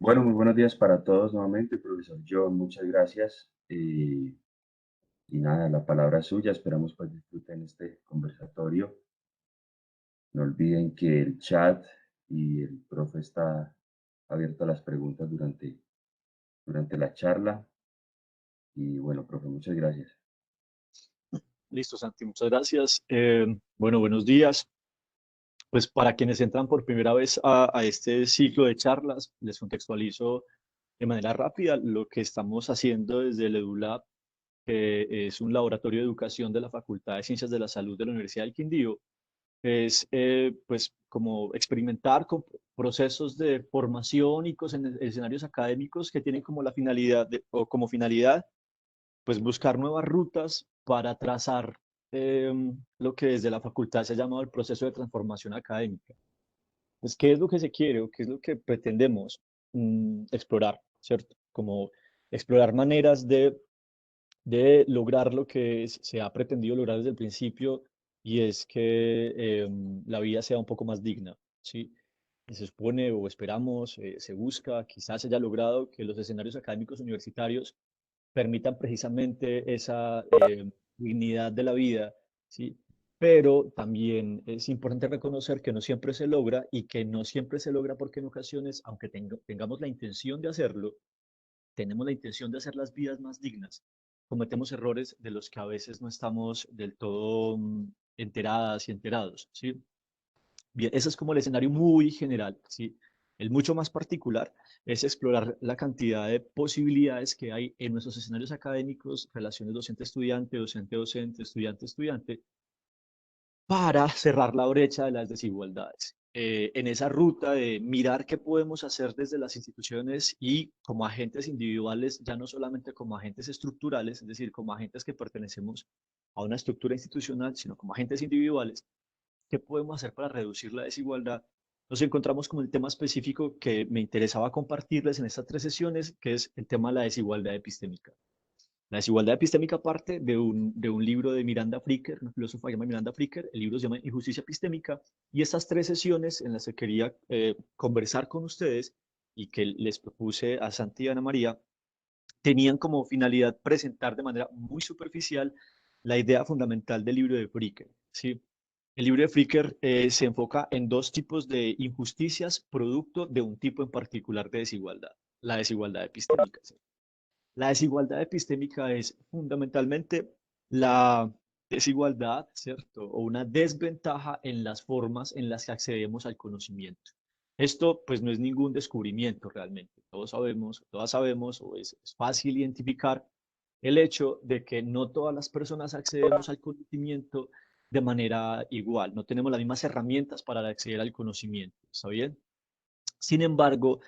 Bueno, muy buenos días para todos nuevamente, profesor John, muchas gracias. Y nada, la palabra es suya, esperamos pues disfruten este conversatorio. No olviden que el chat y el profe está abierto a las preguntas durante la charla. Y bueno, profe, muchas gracias. Listo, Santi, muchas gracias. Bueno, buenos días. Pues para quienes entran por primera vez a este ciclo de charlas, les contextualizo de manera rápida lo que estamos haciendo desde el EduLab, que es un laboratorio de educación de la Facultad de Ciencias de la Salud de la Universidad del Quindío. Es pues como experimentar con procesos de formación y con escenarios académicos que tienen como la finalidad o como finalidad pues buscar nuevas rutas para trazar lo que desde la facultad se ha llamado el proceso de transformación académica. Pues, ¿qué es lo que se quiere o qué es lo que pretendemos explorar, ¿cierto? Como explorar maneras de lograr lo que se ha pretendido lograr desde el principio y es que la vida sea un poco más digna, ¿sí? Y se supone o esperamos, se busca, quizás se haya logrado que los escenarios académicos universitarios permitan precisamente esa dignidad de la vida, ¿sí? Pero también es importante reconocer que no siempre se logra y que no siempre se logra porque en ocasiones, aunque tengamos la intención de hacerlo, tenemos la intención de hacer las vidas más dignas, cometemos errores de los que a veces no estamos del todo enteradas y enterados, ¿sí? Bien, ese es como el escenario muy general, ¿sí? El mucho más particular es explorar la cantidad de posibilidades que hay en nuestros escenarios académicos, relaciones docente-estudiante, docente-docente, estudiante-estudiante, para cerrar la brecha de las desigualdades. En esa ruta de mirar qué podemos hacer desde las instituciones y como agentes individuales, ya no solamente como agentes estructurales, es decir, como agentes que pertenecemos a una estructura institucional, sino como agentes individuales, ¿qué podemos hacer para reducir la desigualdad? Nos encontramos con el tema específico que me interesaba compartirles en estas tres sesiones, que es el tema de la desigualdad epistémica. La desigualdad epistémica parte de un libro de Miranda Fricker, una filósofa llamada Miranda Fricker, el libro se llama Injusticia epistémica, y estas tres sesiones en las que quería conversar con ustedes y que les propuse a Santi y Ana María, tenían como finalidad presentar de manera muy superficial la idea fundamental del libro de Fricker, ¿sí? El libro de Fricker se enfoca en dos tipos de injusticias producto de un tipo en particular de desigualdad, la desigualdad epistémica. ¿Sí? La desigualdad epistémica es fundamentalmente la desigualdad, ¿cierto? O una desventaja en las formas en las que accedemos al conocimiento. Esto pues no es ningún descubrimiento realmente. Todos sabemos, todas sabemos, o es fácil identificar el hecho de que no todas las personas accedemos al conocimiento de manera igual. No tenemos las mismas herramientas para acceder al conocimiento. ¿Está bien? Sin embargo,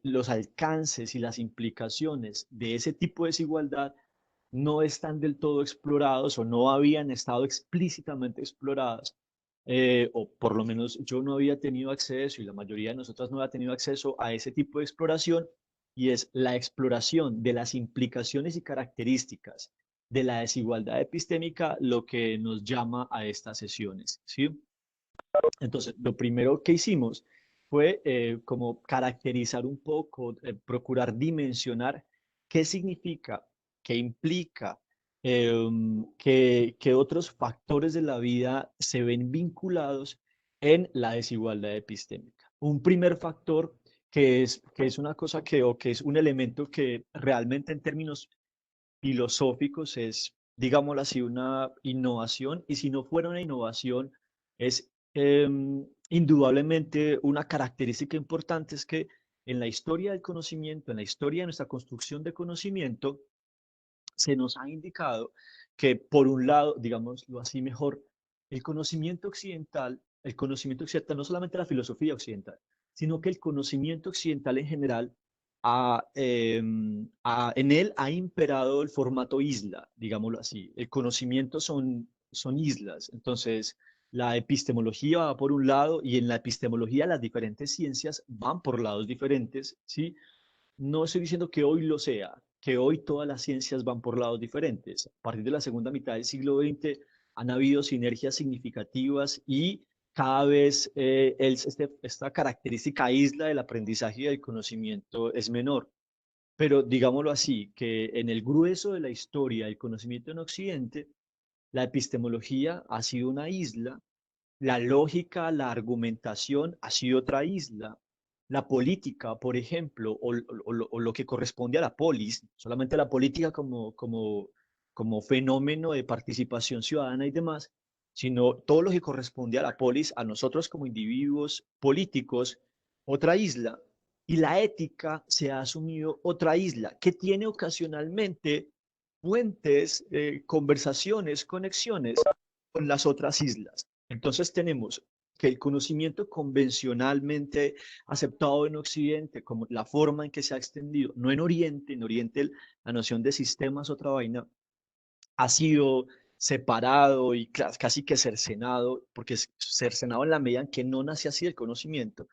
los alcances y las implicaciones de ese tipo de desigualdad no están del todo explorados o no habían estado explícitamente exploradas, o por lo menos yo no había tenido acceso y la mayoría de nosotras no había tenido acceso a ese tipo de exploración, y es la exploración de las implicaciones y características de la desigualdad epistémica lo que nos llama a estas sesiones, ¿sí? Entonces, lo primero que hicimos fue como caracterizar un poco, procurar dimensionar qué significa, qué implica, que otros factores de la vida se ven vinculados en la desigualdad epistémica. Un primer factor que es una cosa o que es un elemento que realmente en términos filosóficos es, digámoslo así, una innovación, y si no fuera una innovación, es indudablemente una característica importante, es que en la historia del conocimiento, en la historia de nuestra construcción de conocimiento, se nos ha indicado que, por un lado, digámoslo así mejor, el conocimiento occidental, no solamente la filosofía occidental, sino que el conocimiento occidental en general, en él ha imperado el formato isla, digámoslo así. El conocimiento son islas. Entonces, la epistemología va por un lado y en la epistemología las diferentes ciencias van por lados diferentes, ¿sí? No estoy diciendo que hoy lo sea, que hoy todas las ciencias van por lados diferentes. A partir de la segunda mitad del siglo XX han habido sinergias significativas y cada vez esta característica isla del aprendizaje y del conocimiento es menor. Pero digámoslo así, que en el grueso de la historia del conocimiento en Occidente, la epistemología ha sido una isla, la lógica, la argumentación ha sido otra isla, la política, por ejemplo, o lo que corresponde a la polis, solamente la política como fenómeno de participación ciudadana y demás, sino todo lo que corresponde a la polis, a nosotros como individuos políticos, otra isla. Y la ética se ha asumido otra isla que tiene ocasionalmente puentes, conversaciones, conexiones con las otras islas. Entonces tenemos que el conocimiento convencionalmente aceptado en Occidente, como la forma en que se ha extendido, no en Oriente la noción de sistema es otra vaina, ha sido separado y casi que cercenado, porque es cercenado en la medida en que no nace así el conocimiento,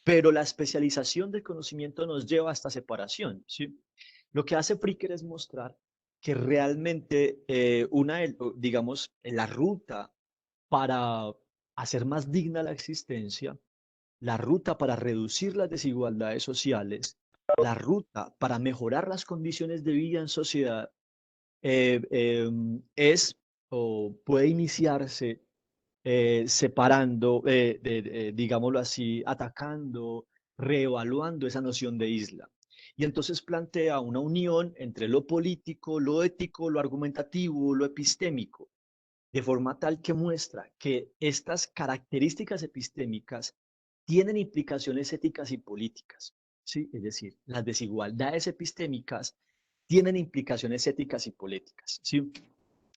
pero la especialización del conocimiento nos lleva a esta separación, ¿sí? Lo que hace Fricker es mostrar que realmente digamos, la ruta para hacer más digna la existencia, la ruta para reducir las desigualdades sociales, la ruta para mejorar las condiciones de vida en sociedad, es o puede iniciarse separando, digámoslo así, atacando, reevaluando esa noción de isla. Y entonces plantea una unión entre lo político, lo ético, lo argumentativo, lo epistémico, de forma tal que muestra que estas características epistémicas tienen implicaciones éticas y políticas, ¿sí? Es decir, las desigualdades epistémicas tienen implicaciones éticas y políticas, ¿sí?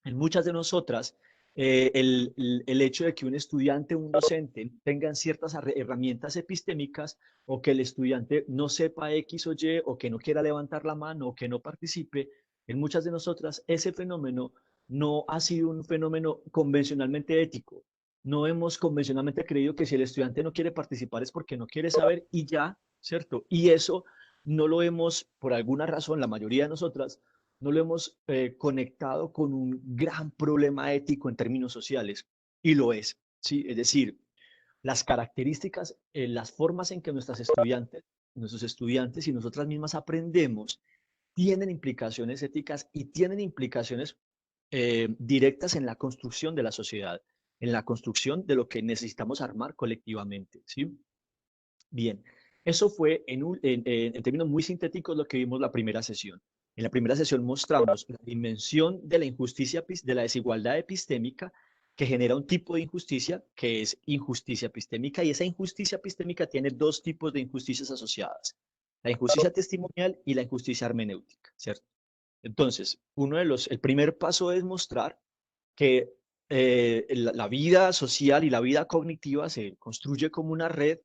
En muchas de nosotras, el hecho de que un estudiante o un docente tengan ciertas herramientas epistémicas o que el estudiante no sepa X o Y o que no quiera levantar la mano o que no participe, en muchas de nosotras ese fenómeno no ha sido un fenómeno convencionalmente ético. No hemos convencionalmente creído que si el estudiante no quiere participar es porque no quiere saber y ya, ¿cierto? Y eso no lo hemos, por alguna razón, la mayoría de nosotras, no lo hemos conectado con un gran problema ético en términos sociales, y lo es, ¿sí? Es decir, las características, las formas en que nuestros estudiantes y nosotras mismas aprendemos, tienen implicaciones éticas y tienen implicaciones directas en la construcción de la sociedad, en la construcción de lo que necesitamos armar colectivamente, ¿sí? Bien, eso fue en términos muy sintéticos lo que vimos la primera sesión. En la primera sesión mostramos la dimensión de la injusticia, de la desigualdad epistémica que genera un tipo de injusticia que es injusticia epistémica y esa injusticia epistémica tiene dos tipos de injusticias asociadas, la injusticia testimonial y la injusticia hermenéutica, ¿cierto? Entonces, el primer paso es mostrar que la vida social y la vida cognitiva se construye como una red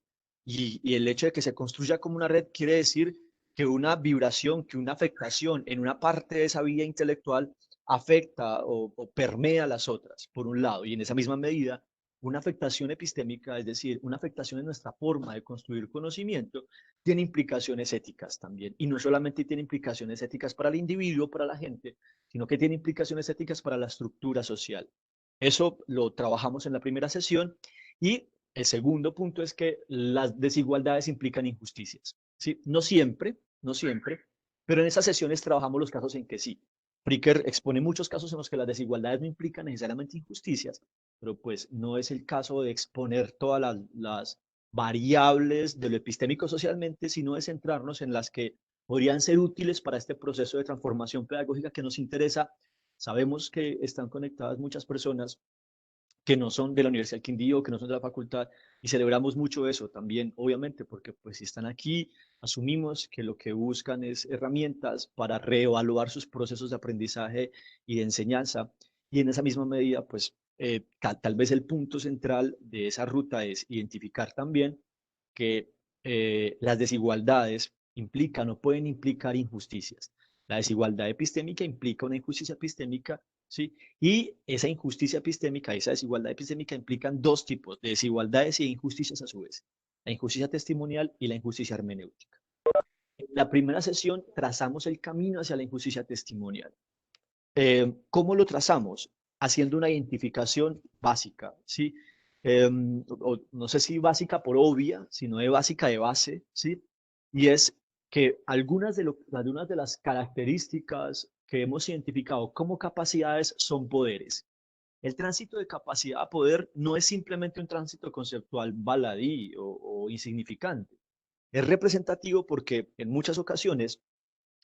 y el hecho de que se construya como una red quiere decir que una vibración, que una afectación en una parte de esa vida intelectual afecta o permea las otras, por un lado, y en esa misma medida, una afectación epistémica, es decir, una afectación en nuestra forma de construir conocimiento, tiene implicaciones éticas también. Y no solamente tiene implicaciones éticas para el individuo, para la gente, sino que tiene implicaciones éticas para la estructura social. Eso lo trabajamos en la primera sesión y el segundo punto es que las desigualdades implican injusticias. ¿Sí? No siempre, no siempre, pero en esas sesiones trabajamos los casos en que sí. Fricker expone muchos casos en los que las desigualdades no implican necesariamente injusticias, pero pues no es el caso de exponer todas las variables de lo epistémico socialmente, sino de centrarnos en las que podrían ser útiles para este proceso de transformación pedagógica que nos interesa. Sabemos que están conectadas muchas personas que no son de la Universidad del Quindío, que no son de la facultad, y celebramos mucho eso también, obviamente, porque pues si están aquí, asumimos que lo que buscan es herramientas para reevaluar sus procesos de aprendizaje y de enseñanza, y en esa misma medida, pues tal vez el punto central de esa ruta es identificar también que las desigualdades implican o pueden implicar injusticias. La desigualdad epistémica implica una injusticia epistémica, ¿sí? Y esa injusticia epistémica, esa desigualdad epistémica implican dos tipos de desigualdades y de injusticias a su vez, la injusticia testimonial y la injusticia hermenéutica. En la primera sesión trazamos el camino hacia la injusticia testimonial. ¿Cómo lo trazamos? Haciendo una identificación básica, ¿sí? no sé si básica por obvia, sino de básica de base, ¿sí? Y es que algunas de las características que hemos identificado como capacidades son poderes. El tránsito de capacidad a poder no es simplemente un tránsito conceptual baladí o insignificante. Es representativo porque en muchas ocasiones,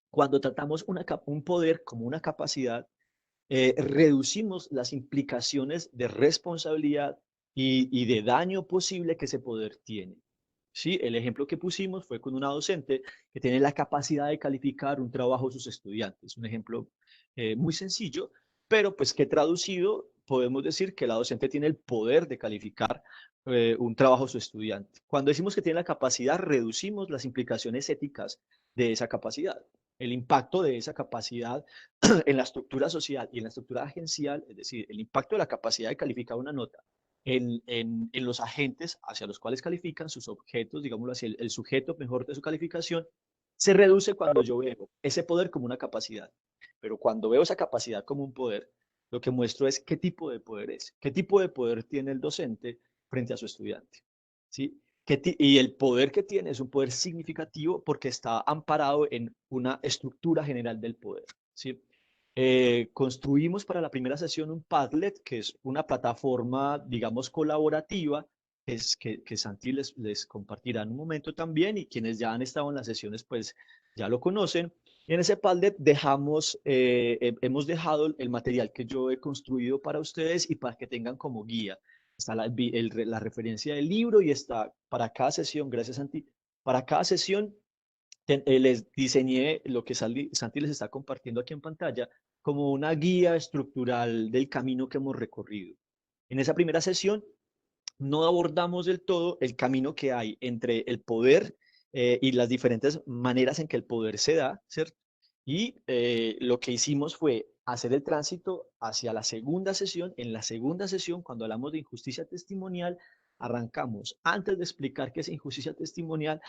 cuando tratamos un poder como una capacidad, reducimos las implicaciones de responsabilidad y de daño posible que ese poder tiene. Sí, el ejemplo que pusimos fue con una docente que tiene la capacidad de calificar un trabajo a sus estudiantes. Un ejemplo muy sencillo, pero pues que traducido podemos decir que la docente tiene el poder de calificar un trabajo a su estudiante. Cuando decimos que tiene la capacidad, reducimos las implicaciones éticas de esa capacidad. El impacto de esa capacidad en la estructura social y en la estructura agencial, es decir, el impacto de la capacidad de calificar una nota en los agentes hacia los cuales califican sus objetos, digámoslo así, el sujeto mejor de su calificación, se reduce cuando yo veo ese poder como una capacidad. Pero cuando veo esa capacidad como un poder, lo que muestro es qué tipo de poder es, qué tipo de poder tiene el docente frente a su estudiante. ¿Sí? Y el poder que tiene es un poder significativo porque está amparado en una estructura general del poder. ¿Sí? Construimos para la primera sesión un Padlet, que es una plataforma, digamos, colaborativa, que Santi les compartirá en un momento también, y quienes ya han estado en las sesiones, pues ya lo conocen. Y en ese Padlet hemos dejado el material que yo he construido para ustedes y para que tengan como guía. Está la referencia del libro y está para cada sesión, gracias Santi, para cada sesión les diseñé lo que Santi les está compartiendo aquí en pantalla como una guía estructural del camino que hemos recorrido. En esa primera sesión no abordamos del todo el camino que hay entre el poder y las diferentes maneras en que el poder se da, ¿cierto? Y lo que hicimos fue hacer el tránsito hacia la segunda sesión. En la segunda sesión, cuando hablamos de injusticia testimonial, arrancamos, antes de explicar qué es injusticia testimonial,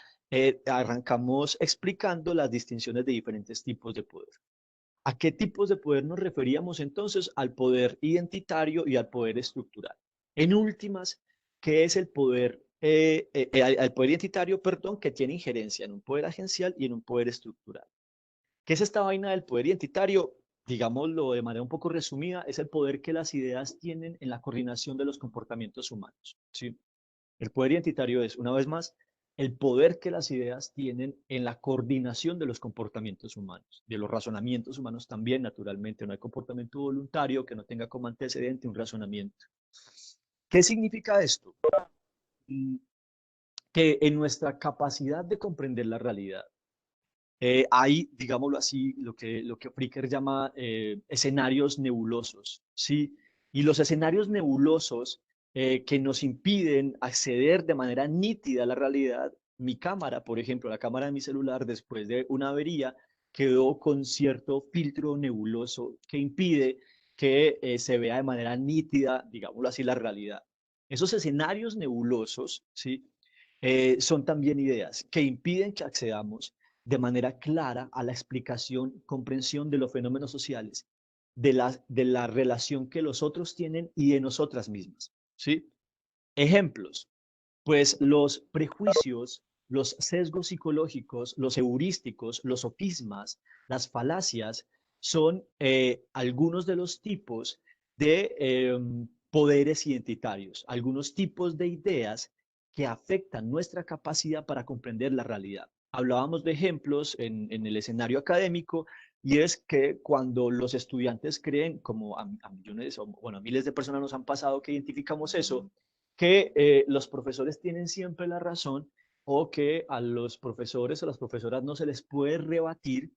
arrancamos explicando las distinciones de diferentes tipos de poder. ¿A qué tipos de poder nos referíamos entonces? Al poder identitario y al poder estructural. En últimas, ¿qué es el poder? Al poder identitario, perdón, que tiene injerencia en un poder agencial y en un poder estructural. ¿Qué es esta vaina del poder identitario? Digámoslo de manera un poco resumida, es el poder que las ideas tienen en la coordinación de los comportamientos humanos. ¿Sí? El poder identitario es, una vez más, el poder que las ideas tienen en la coordinación de los comportamientos humanos, de los razonamientos humanos también, naturalmente. No hay comportamiento voluntario que no tenga como antecedente un razonamiento. ¿Qué significa esto? Mm, Que en nuestra capacidad de comprender la realidad, hay, digámoslo así, lo que Fricker llama escenarios nebulosos, ¿sí? Y los escenarios nebulosos que nos impiden acceder de manera nítida a la realidad, mi cámara, por ejemplo, la cámara de mi celular, después de una avería, quedó con cierto filtro nebuloso que impide que se vea de manera nítida, digámoslo así, la realidad. Esos escenarios nebulosos, ¿sí? Son también ideas que impiden que accedamos de manera clara a la explicación, comprensión de los fenómenos sociales, de la relación que los otros tienen y de nosotras mismas. ¿Sí? Ejemplos, pues los prejuicios, los sesgos psicológicos, los heurísticos, los sofismas, las falacias, son algunos de los tipos de poderes identitarios, algunos tipos de ideas que afectan nuestra capacidad para comprender la realidad. Hablábamos de ejemplos en el escenario académico, y es que cuando los estudiantes creen, como a millones, o bueno, a miles de personas nos han pasado que identificamos eso, que los profesores tienen siempre la razón, o que a los profesores o las profesoras no se les puede rebatir,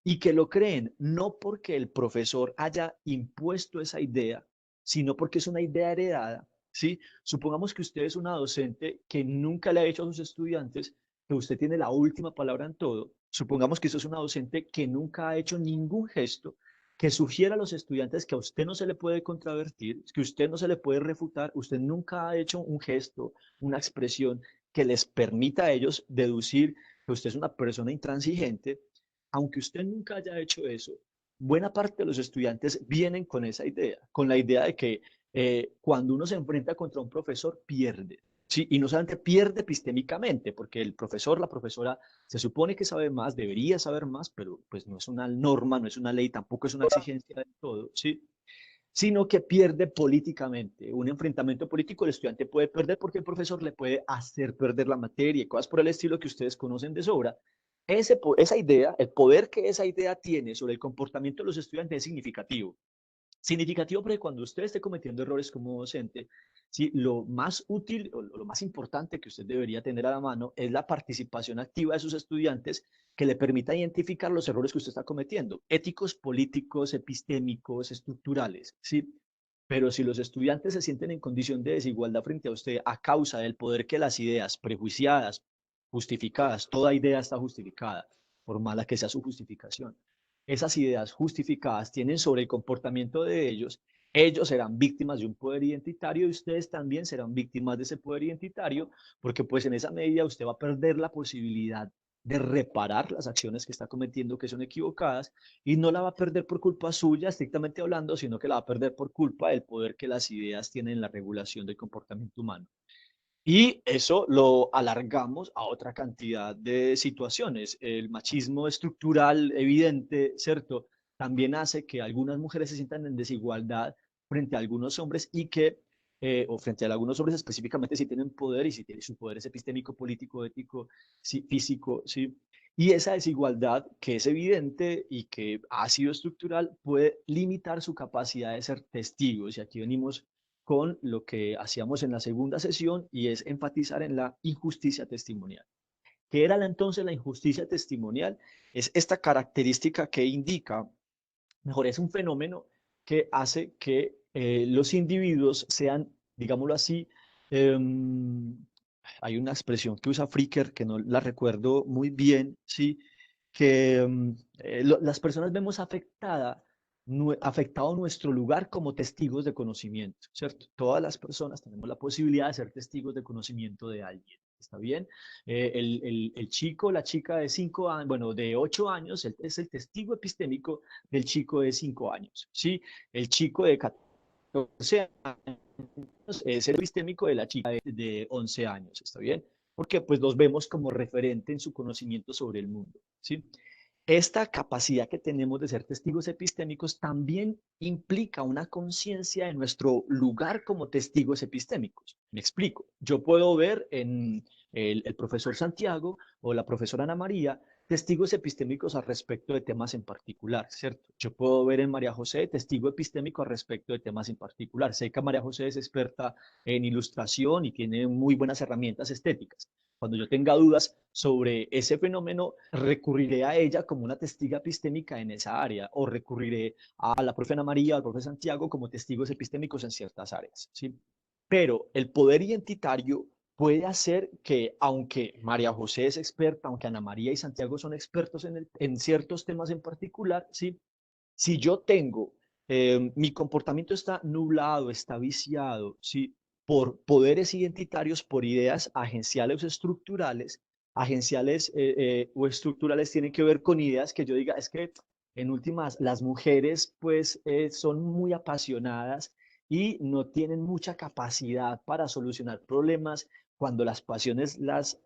y que lo creen no porque el profesor haya impuesto esa idea, sino porque es una idea heredada. ¿Sí? Supongamos que usted es una docente que nunca le ha dicho a sus estudiantes que usted tiene la última palabra en todo. Supongamos que usted es una docente que nunca ha hecho ningún gesto que sugiera a los estudiantes que a usted no se le puede contravertir, que usted no se le puede refutar. Usted nunca ha hecho un gesto, una expresión que les permita a ellos deducir que usted es una persona intransigente. Aunque usted nunca haya hecho eso, buena parte de los estudiantes vienen con esa idea, con la idea de que cuando uno se enfrenta contra un profesor, pierde. Sí, y no solamente pierde epistémicamente, porque el profesor, la profesora, se supone que sabe más, debería saber más, pero pues no es una norma, no es una ley, tampoco es una exigencia de todo, ¿sí? Sino que pierde políticamente. Un enfrentamiento político el estudiante puede perder porque el profesor le puede hacer perder la materia y cosas por el estilo que ustedes conocen de sobra. Esa idea, el poder que esa idea tiene sobre el comportamiento de los estudiantes es significativo. Significativo porque cuando usted esté cometiendo errores como docente, sí, lo más útil o lo más importante que usted debería tener a la mano es la participación activa de sus estudiantes que le permita identificar los errores que usted está cometiendo, éticos, políticos, epistémicos, estructurales, ¿sí? Pero si los estudiantes se sienten en condición de desigualdad frente a usted a causa del poder que las ideas prejuiciadas, justificadas, toda idea está justificada, por mala que sea su justificación, esas ideas justificadas tienen sobre el comportamiento de ellos serán víctimas de un poder identitario y ustedes también serán víctimas de ese poder identitario, porque pues en esa medida usted va a perder la posibilidad de reparar las acciones que está cometiendo que son equivocadas y no la va a perder por culpa suya, estrictamente hablando, sino que la va a perder por culpa del poder que las ideas tienen en la regulación del comportamiento humano. Y eso lo alargamos a otra cantidad de situaciones. El machismo estructural evidente, ¿cierto? También hace que algunas mujeres se sientan en desigualdad frente a algunos hombres y que, o frente a algunos hombres específicamente si tienen poder y si tienen su poder es epistémico, político, ético, sí, físico, ¿sí? Y esa desigualdad que es evidente y que ha sido estructural puede limitar su capacidad de ser testigos. Y aquí venimos con lo que hacíamos en la segunda sesión y es enfatizar en la injusticia testimonial. ¿Qué era entonces la injusticia testimonial? Es esta característica que indica, mejor, es un fenómeno que hace que los individuos sean, digámoslo así, eh, hay una expresión que usa Fricker que no la recuerdo muy bien, ¿sí? Que las personas vemos afectado nuestro lugar como testigos de conocimiento, ¿cierto? Todas las personas tenemos la posibilidad de ser testigos de conocimiento de alguien, ¿está bien? El chico, la chica de 5 años, bueno, de 8 años, es el testigo epistémico del chico de 5 años, ¿sí? El chico de 14 años es el epistémico de la chica de 11 años, ¿está bien? Porque pues los vemos como referente en su conocimiento sobre el mundo, ¿sí? Esta capacidad que tenemos de ser testigos epistémicos también implica una conciencia de nuestro lugar como testigos epistémicos. Me explico. Yo puedo ver en el profesor Santiago o la profesora Ana María testigos epistémicos al respecto de temas en particular, ¿cierto? Yo puedo ver en María José testigo epistémico al respecto de temas en particular. Sé que María José es experta en ilustración y tiene muy buenas herramientas estéticas. Cuando yo tenga dudas sobre ese fenómeno, recurriré a ella como una testiga epistémica en esa área o recurriré a la profe Ana María o al profe Santiago como testigos epistémicos en ciertas áreas, ¿sí? Pero el poder identitario puede hacer que, aunque María José es experta, aunque Ana María y Santiago son expertos en ciertos temas en particular, ¿sí? Si yo tengo, mi comportamiento está nublado, está viciado, ¿sí? Por poderes identitarios, por ideas agenciales o estructurales, agenciales o estructurales tienen que ver con ideas que yo diga, es que en últimas, las mujeres pues son muy apasionadas y no tienen mucha capacidad para solucionar problemas cuando las pasiones las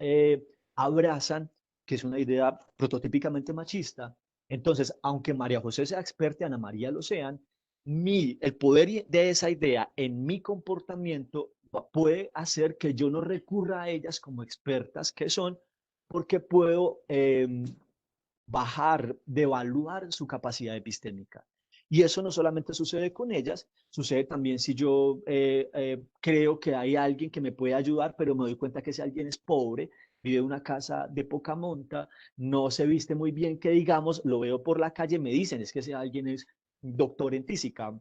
abrazan, que es una idea prototípicamente machista. Entonces, aunque María José sea experta y Ana María lo sean, el poder de esa idea en mi comportamiento puede hacer que yo no recurra a ellas como expertas que son, porque puedo bajar, devaluar su capacidad epistémica. Y eso no solamente sucede con ellas, sucede también si yo creo que hay alguien que me puede ayudar, pero me doy cuenta que ese alguien es pobre, vive en una casa de poca monta, no se viste muy bien, que digamos, lo veo por la calle, me dicen, es que ese alguien es doctor en física.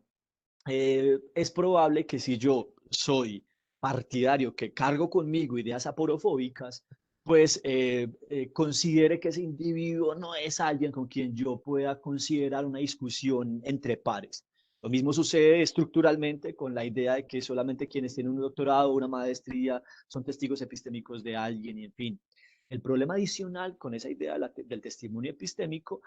Es probable que si yo soy partidario que cargo conmigo ideas aporofóbicas, pues considere que ese individuo no es alguien con quien yo pueda considerar una discusión entre pares. Lo mismo sucede estructuralmente con la idea de que solamente quienes tienen un doctorado o una maestría son testigos epistémicos de alguien y en fin. El problema adicional con esa idea del testimonio epistémico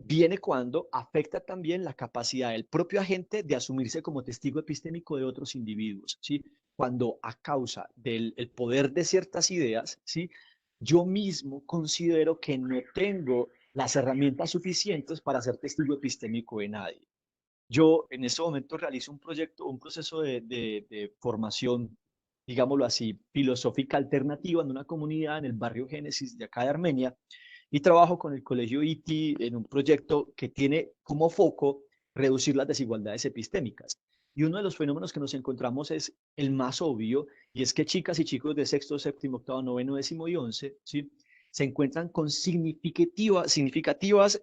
viene cuando afecta también la capacidad del propio agente de asumirse como testigo epistémico de otros individuos, ¿sí? Cuando a causa del el poder de ciertas ideas, ¿sí? Yo mismo considero que no tengo las herramientas suficientes para ser testigo epistémico de nadie. Yo en este momento realizo un proyecto, un proceso de formación, digámoslo así, filosófica alternativa en una comunidad en el barrio Génesis de acá de Armenia y trabajo con el colegio ITI en un proyecto que tiene como foco reducir las desigualdades epistémicas. Y uno de los fenómenos que nos encontramos es el más obvio, y es que chicas y chicos de sexto, séptimo, octavo, noveno, décimo y once, ¿sí? Se encuentran con significativas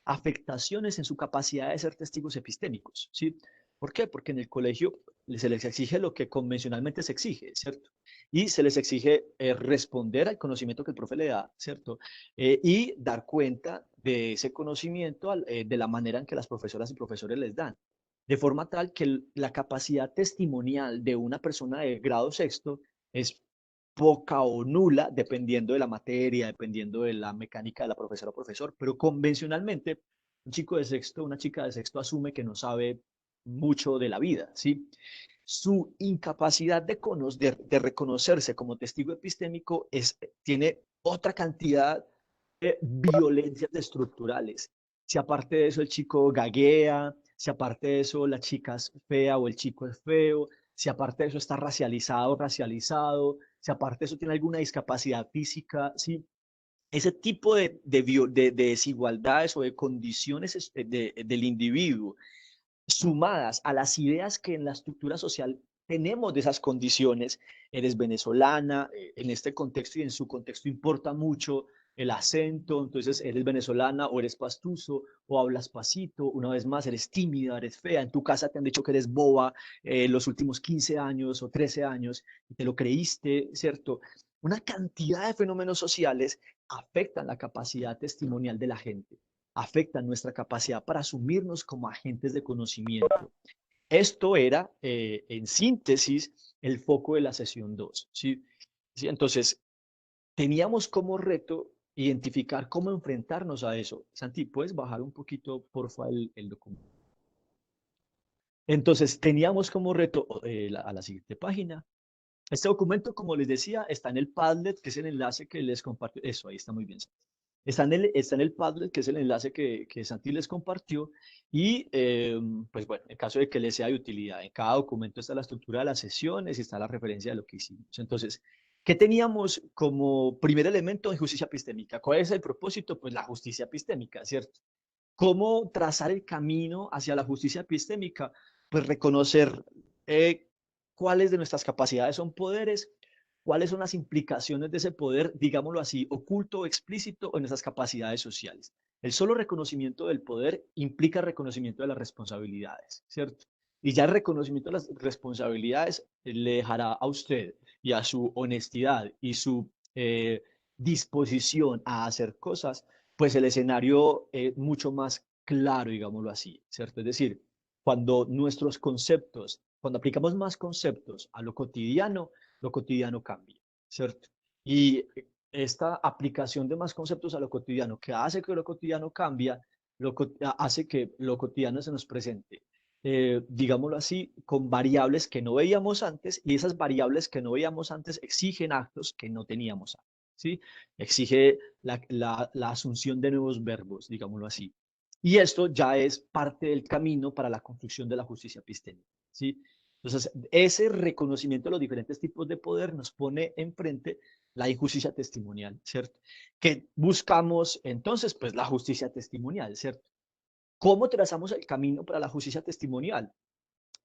afectaciones en su capacidad de ser testigos epistémicos, ¿sí? ¿Por qué? Porque en el colegio se les exige lo que convencionalmente se exige, ¿cierto? Y se les exige responder al conocimiento que el profe le da, ¿cierto? Y dar cuenta de ese conocimiento de la manera en que las profesoras y profesores les dan. De forma tal que la capacidad testimonial de una persona de grado sexto es poca o nula, dependiendo de la materia, dependiendo de la mecánica de la profesora o profesor, pero convencionalmente un chico de sexto, una chica de sexto asume que no sabe mucho de la vida, ¿sí? Su incapacidad de reconocerse como testigo epistémico tiene otra cantidad de violencias estructurales. Si aparte de eso el chico gaguea, si aparte de eso la chica es fea o el chico es feo, si aparte de eso está racializado, si aparte de eso tiene alguna discapacidad física, ¿sí? Ese tipo de desigualdades o de condiciones del individuo, sumadas a las ideas que en la estructura social tenemos de esas condiciones, eres venezolana, en este contexto y en su contexto importa mucho el acento, entonces eres venezolana o eres pastuso o hablas pasito, una vez más eres tímida, eres fea, en tu casa te han dicho que eres boba los últimos 15 años o 13 años y te lo creíste, ¿cierto? Una cantidad de fenómenos sociales afectan la capacidad testimonial de la gente, afectan nuestra capacidad para asumirnos como agentes de conocimiento. Esto era, en síntesis, el foco de la sesión 2. ¿Sí? ¿Sí? Entonces, teníamos como reto identificar cómo enfrentarnos a eso. Santi, ¿puedes bajar un poquito, porfa, el documento? Entonces, teníamos como reto a la siguiente página. Este documento, como les decía, está en el Padlet, que es el enlace que les compartió. Eso, ahí está muy bien. Está en el Padlet, que es el enlace que Santi les compartió. Y, pues bueno, en caso de que les sea de utilidad, en cada documento está la estructura de las sesiones y está la referencia de lo que hicimos. Entonces, ¿qué teníamos como primer elemento de justicia epistémica? ¿Cuál es el propósito? Pues la justicia epistémica, ¿cierto? ¿Cómo trazar el camino hacia la justicia epistémica? Pues reconocer eh, cuáles de nuestras capacidades son poderes, cuáles son las implicaciones de ese poder, digámoslo así, oculto o explícito en nuestras capacidades sociales. El solo reconocimiento del poder implica reconocimiento de las responsabilidades, ¿cierto? Y ya el reconocimiento de las responsabilidades le dejará a usted y a su honestidad y su disposición a hacer cosas pues el escenario es mucho más claro, digámoslo así, ¿cierto? Es decir, cuando nuestros conceptos, cuando aplicamos más conceptos a lo cotidiano cambia, ¿cierto? Y esta aplicación de más conceptos a lo cotidiano, que hace que lo cotidiano cambia, hace que lo cotidiano se nos presente, digámoslo así, con variables que no veíamos antes, y esas variables que no veíamos antes exigen actos que no teníamos antes, ¿sí? Exige la asunción de nuevos verbos, digámoslo así. Y esto ya es parte del camino para la construcción de la justicia epistémica, ¿sí? Entonces, ese reconocimiento de los diferentes tipos de poder nos pone enfrente la injusticia testimonial, ¿cierto? Que buscamos entonces, pues la justicia testimonial, ¿cierto? ¿Cómo trazamos el camino para la justicia testimonial?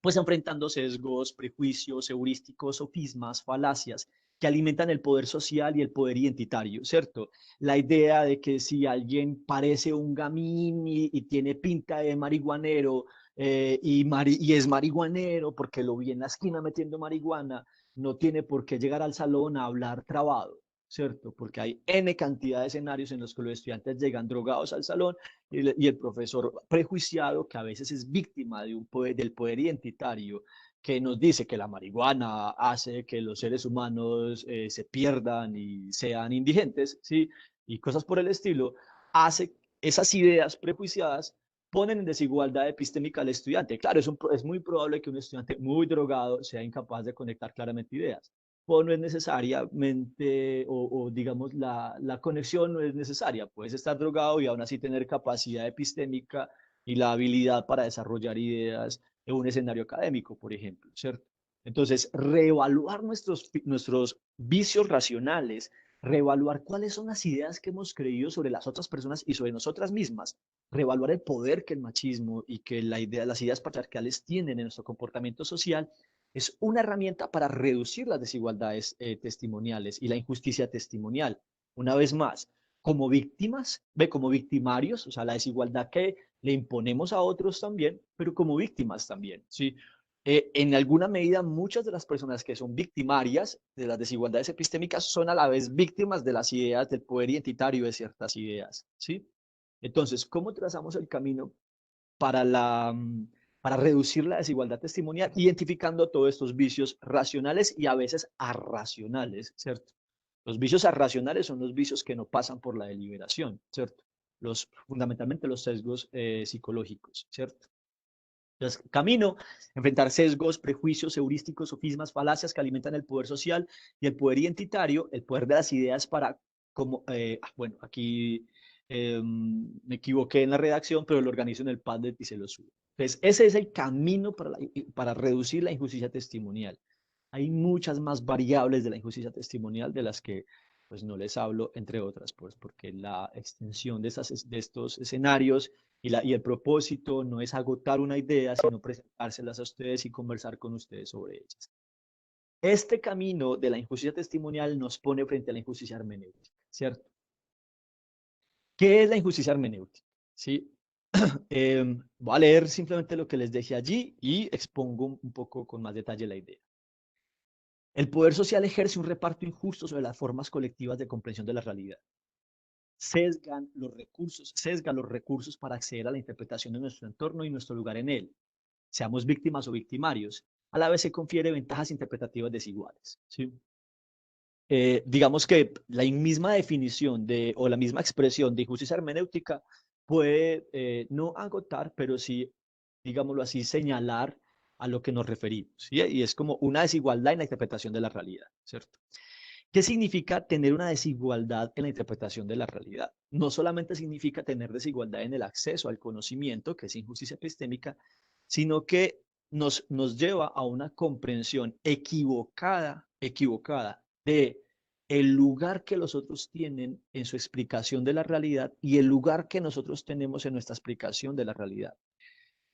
Pues enfrentando sesgos, prejuicios, heurísticos, sofismas, falacias que alimentan el poder social y el poder identitario, ¿cierto? La idea de que si alguien parece un gamín y tiene pinta de marihuanero y es marihuanero porque lo vi en la esquina metiendo marihuana, no tiene por qué llegar al salón a hablar trabado, ¿cierto? Porque hay N cantidad de escenarios en los que los estudiantes llegan drogados al salón y el profesor prejuiciado, que a veces es víctima del poder identitario que nos dice que la marihuana hace que los seres humanos se pierdan y sean indigentes, ¿sí? Y cosas por el estilo, hace esas ideas prejuiciadas ponen en desigualdad epistémica al estudiante. Claro, es muy probable que un estudiante muy drogado sea incapaz de conectar claramente ideas, o no es necesariamente, o digamos, la conexión no es necesaria. Puedes estar drogado y aún así tener capacidad epistémica y la habilidad para desarrollar ideas en un escenario académico, por ejemplo, ¿cierto? Entonces, reevaluar nuestros vicios racionales, reevaluar cuáles son las ideas que hemos creído sobre las otras personas y sobre nosotras mismas, reevaluar el poder que el machismo y que las ideas patriarcales tienen en nuestro comportamiento social, es una herramienta para reducir las desigualdades testimoniales y la injusticia testimonial. Una vez más, como víctimas, como victimarios, o sea, la desigualdad que le imponemos a otros también, pero como víctimas también, ¿sí? En alguna medida, muchas de las personas que son victimarias de las desigualdades epistémicas son a la vez víctimas de las ideas del poder identitario de ciertas ideas, ¿sí? Entonces, ¿cómo trazamos el camino para, para reducir la desigualdad testimonial, identificando todos estos vicios racionales y a veces arracionales, ¿cierto? Los vicios arracionales son los vicios que no pasan por la deliberación, ¿cierto? Fundamentalmente los sesgos psicológicos, ¿cierto? Entonces, camino, enfrentar sesgos, prejuicios, heurísticos, sofismas, falacias que alimentan el poder social y el poder identitario, el poder de las ideas para, como, bueno, aquí me equivoqué en la redacción, pero lo organizo en el Padlet y se lo subo. Entonces, ese es el camino para reducir la injusticia testimonial. Hay muchas más variables de la injusticia testimonial de las que pues no les hablo, entre otras, pues porque la extensión de estos escenarios y el propósito no es agotar una idea, sino presentárselas a ustedes y conversar con ustedes sobre ellas. Este camino de la injusticia testimonial nos pone frente a la injusticia hermenéutica, ¿cierto? ¿Qué es la injusticia hermenéutica? ¿Sí? Voy a leer simplemente lo que les dejé allí y expongo un poco con más detalle la idea. El poder social ejerce un reparto injusto sobre las formas colectivas de comprensión de la realidad. Sesga los recursos para acceder a la interpretación de nuestro entorno y nuestro lugar en él. Seamos víctimas o victimarios. A la vez se confiere ventajas interpretativas desiguales. ¿Sí? Digamos que la misma definición o la misma expresión de injusticia hermenéutica puede no agotar, pero sí, digámoslo así, señalar a lo que nos referimos. ¿Sí? Y es como una desigualdad en la interpretación de la realidad, ¿cierto? ¿Qué significa tener una desigualdad en la interpretación de la realidad? No solamente significa tener desigualdad en el acceso al conocimiento, que es injusticia epistémica, sino que nos lleva a una comprensión equivocada de el lugar que los otros tienen en su explicación de la realidad y el lugar que nosotros tenemos en nuestra explicación de la realidad.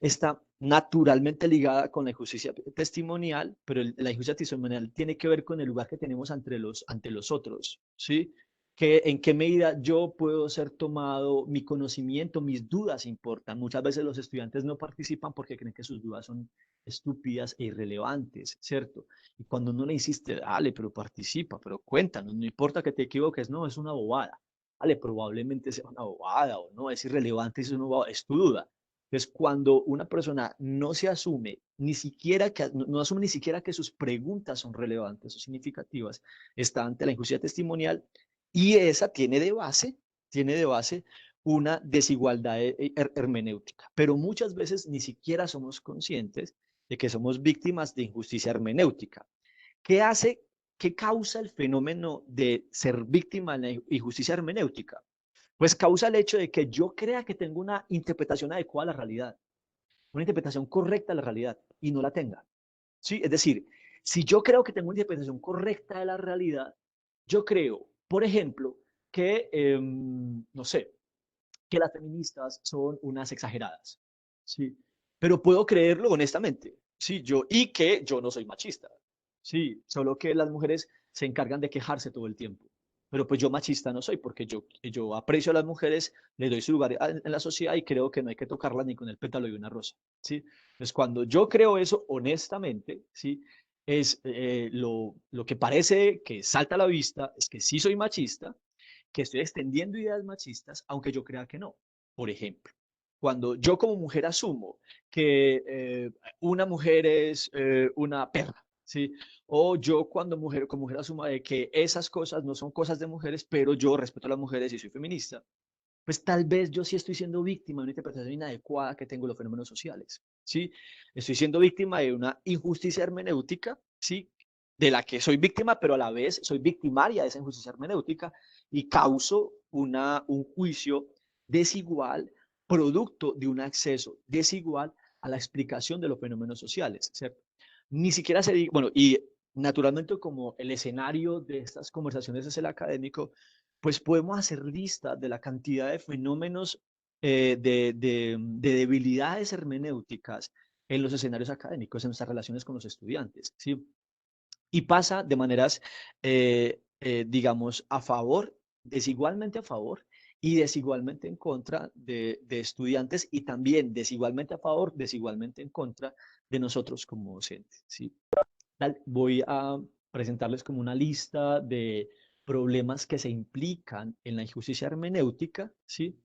Está naturalmente ligada con la injusticia testimonial, pero la injusticia testimonial tiene que ver con el lugar que tenemos ante los otros, ¿sí? Que en qué medida yo puedo ser tomado, mi conocimiento, mis dudas importan. Muchas veces los estudiantes no participan porque creen que sus dudas son estúpidas e irrelevantes, ¿cierto? Y cuando uno le insiste, dale, pero participa, pero cuéntanos, no importa que te equivoques, no, es una bobada. Dale, probablemente sea una bobada o no, es irrelevante, es una bobada, es tu duda. Entonces, cuando una persona no se asume ni siquiera no asume ni siquiera que sus preguntas son relevantes o significativas, está ante la injusticia testimonial y esa tiene de base una desigualdad hermenéutica. Pero muchas veces ni siquiera somos conscientes de que somos víctimas de injusticia hermenéutica. ¿Qué hace, qué causa el fenómeno de ser víctima de la injusticia hermenéutica? Pues causa el hecho de que yo crea que tengo una interpretación adecuada a la realidad, una interpretación correcta de la realidad y no la tenga. ¿Sí? Es decir, si yo creo que tengo una interpretación correcta de la realidad, yo creo, por ejemplo, que, no sé, que las feministas son unas exageradas. ¿Sí? Pero puedo creerlo honestamente. Sí, y que yo no soy machista. Sí, solo que las mujeres se encargan de quejarse todo el tiempo. Pero pues yo machista no soy porque yo aprecio a las mujeres, les doy su lugar en la sociedad y creo que no hay que tocarlas ni con el pétalo de una rosa. ¿Sí? Entonces, cuando yo creo eso honestamente, ¿sí? Es lo que parece que salta a la vista es que sí soy machista, que estoy extendiendo ideas machistas, aunque yo crea que no, por ejemplo. cuando yo como mujer asumo que una mujer es una perra, ¿sí? O yo cuando como mujer asumo de que esas cosas no son cosas de mujeres, pero yo respeto a las mujeres y soy feminista, pues tal vez yo sí estoy siendo víctima de una interpretación inadecuada que tengo de los fenómenos sociales, ¿sí? Estoy siendo víctima de una injusticia hermenéutica, ¿sí? De la que soy víctima, pero a la vez soy victimaria de esa injusticia hermenéutica y causo un juicio desigual, producto de un acceso desigual a la explicación de los fenómenos sociales, ¿cierto? Ni siquiera se diga, bueno, y naturalmente como el escenario de estas conversaciones es el académico, pues podemos hacer lista de la cantidad de fenómenos de debilidades hermenéuticas en los escenarios académicos, en nuestras relaciones con los estudiantes, ¿sí? Y pasa de maneras, digamos, a favor, desigualmente a favor y desigualmente en contra de estudiantes y también desigualmente a favor, desigualmente en contra de nosotros como docentes, ¿sí? Voy a presentarles como una lista de problemas que se implican en la injusticia hermenéutica, ¿sí?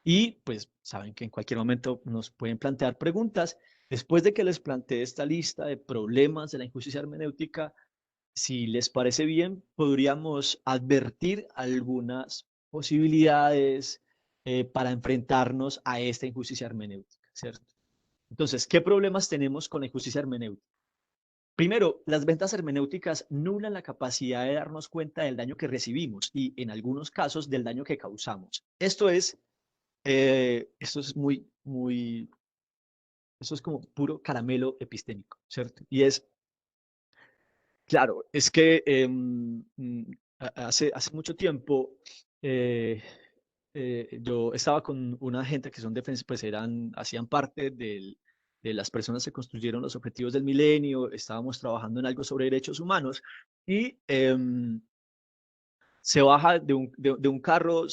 Y pues saben que en cualquier momento nos pueden plantear preguntas. Después de que les plantee esta lista de problemas de la injusticia hermenéutica, si les parece bien, podríamos advertir algunas posibilidades para enfrentarnos a esta injusticia hermenéutica, ¿cierto? Entonces, ¿qué problemas tenemos con la injusticia hermenéutica? Primero, las ventas hermenéuticas nulan la capacidad de darnos cuenta del daño que recibimos y, en algunos casos, del daño que causamos. Esto es esto es como puro caramelo epistémico, ¿cierto? Y es, claro, es que hace mucho tiempo eh, yo estaba con una gente que son defensores, pues hacían parte de las personas que construyeron los objetivos del milenio, estábamos trabajando en algo sobre derechos humanos y se baja de un carro,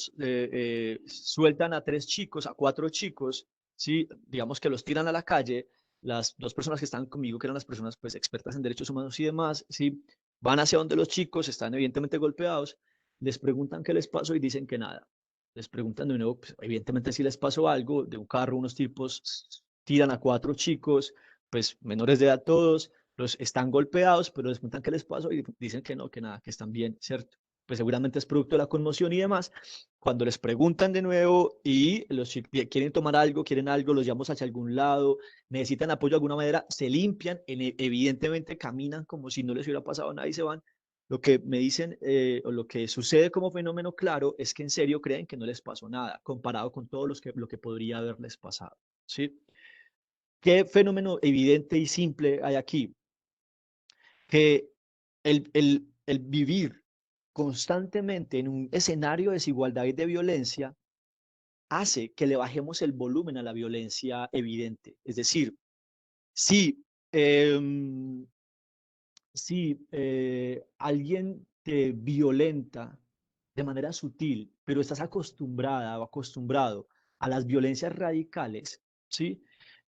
sueltan a tres chicos, a cuatro chicos, ¿sí? Digamos que los tiran a la calle, las dos personas que están conmigo, que eran las personas pues expertas en derechos humanos y demás, ¿sí? Van hacia donde los chicos están evidentemente golpeados, les preguntan qué les pasó y dicen que nada. Les preguntan de nuevo, pues, evidentemente si les pasó algo, de un carro unos tipos tiran a cuatro chicos, pues menores de edad todos, los están golpeados, pero les preguntan qué les pasó y dicen que no, que nada, que están bien, ¿cierto? Pues seguramente es producto de la conmoción y demás. Cuando les preguntan de nuevo y quieren tomar algo, quieren algo, los llevamos hacia algún lado, necesitan apoyo de alguna manera, se limpian, evidentemente caminan como si no les hubiera pasado nada y se van. Lo que me dicen o lo que sucede como fenómeno claro es que en serio creen que no les pasó nada comparado con todo lo que podría haberles pasado. ¿Sí? ¿Qué fenómeno evidente y simple hay aquí? Que el vivir constantemente en un escenario de desigualdad y de violencia hace que le bajemos el volumen a la violencia evidente. Es decir, si, eh, si alguien te violenta de manera sutil, pero estás acostumbrada o acostumbrado a las violencias radicales, ¿sí?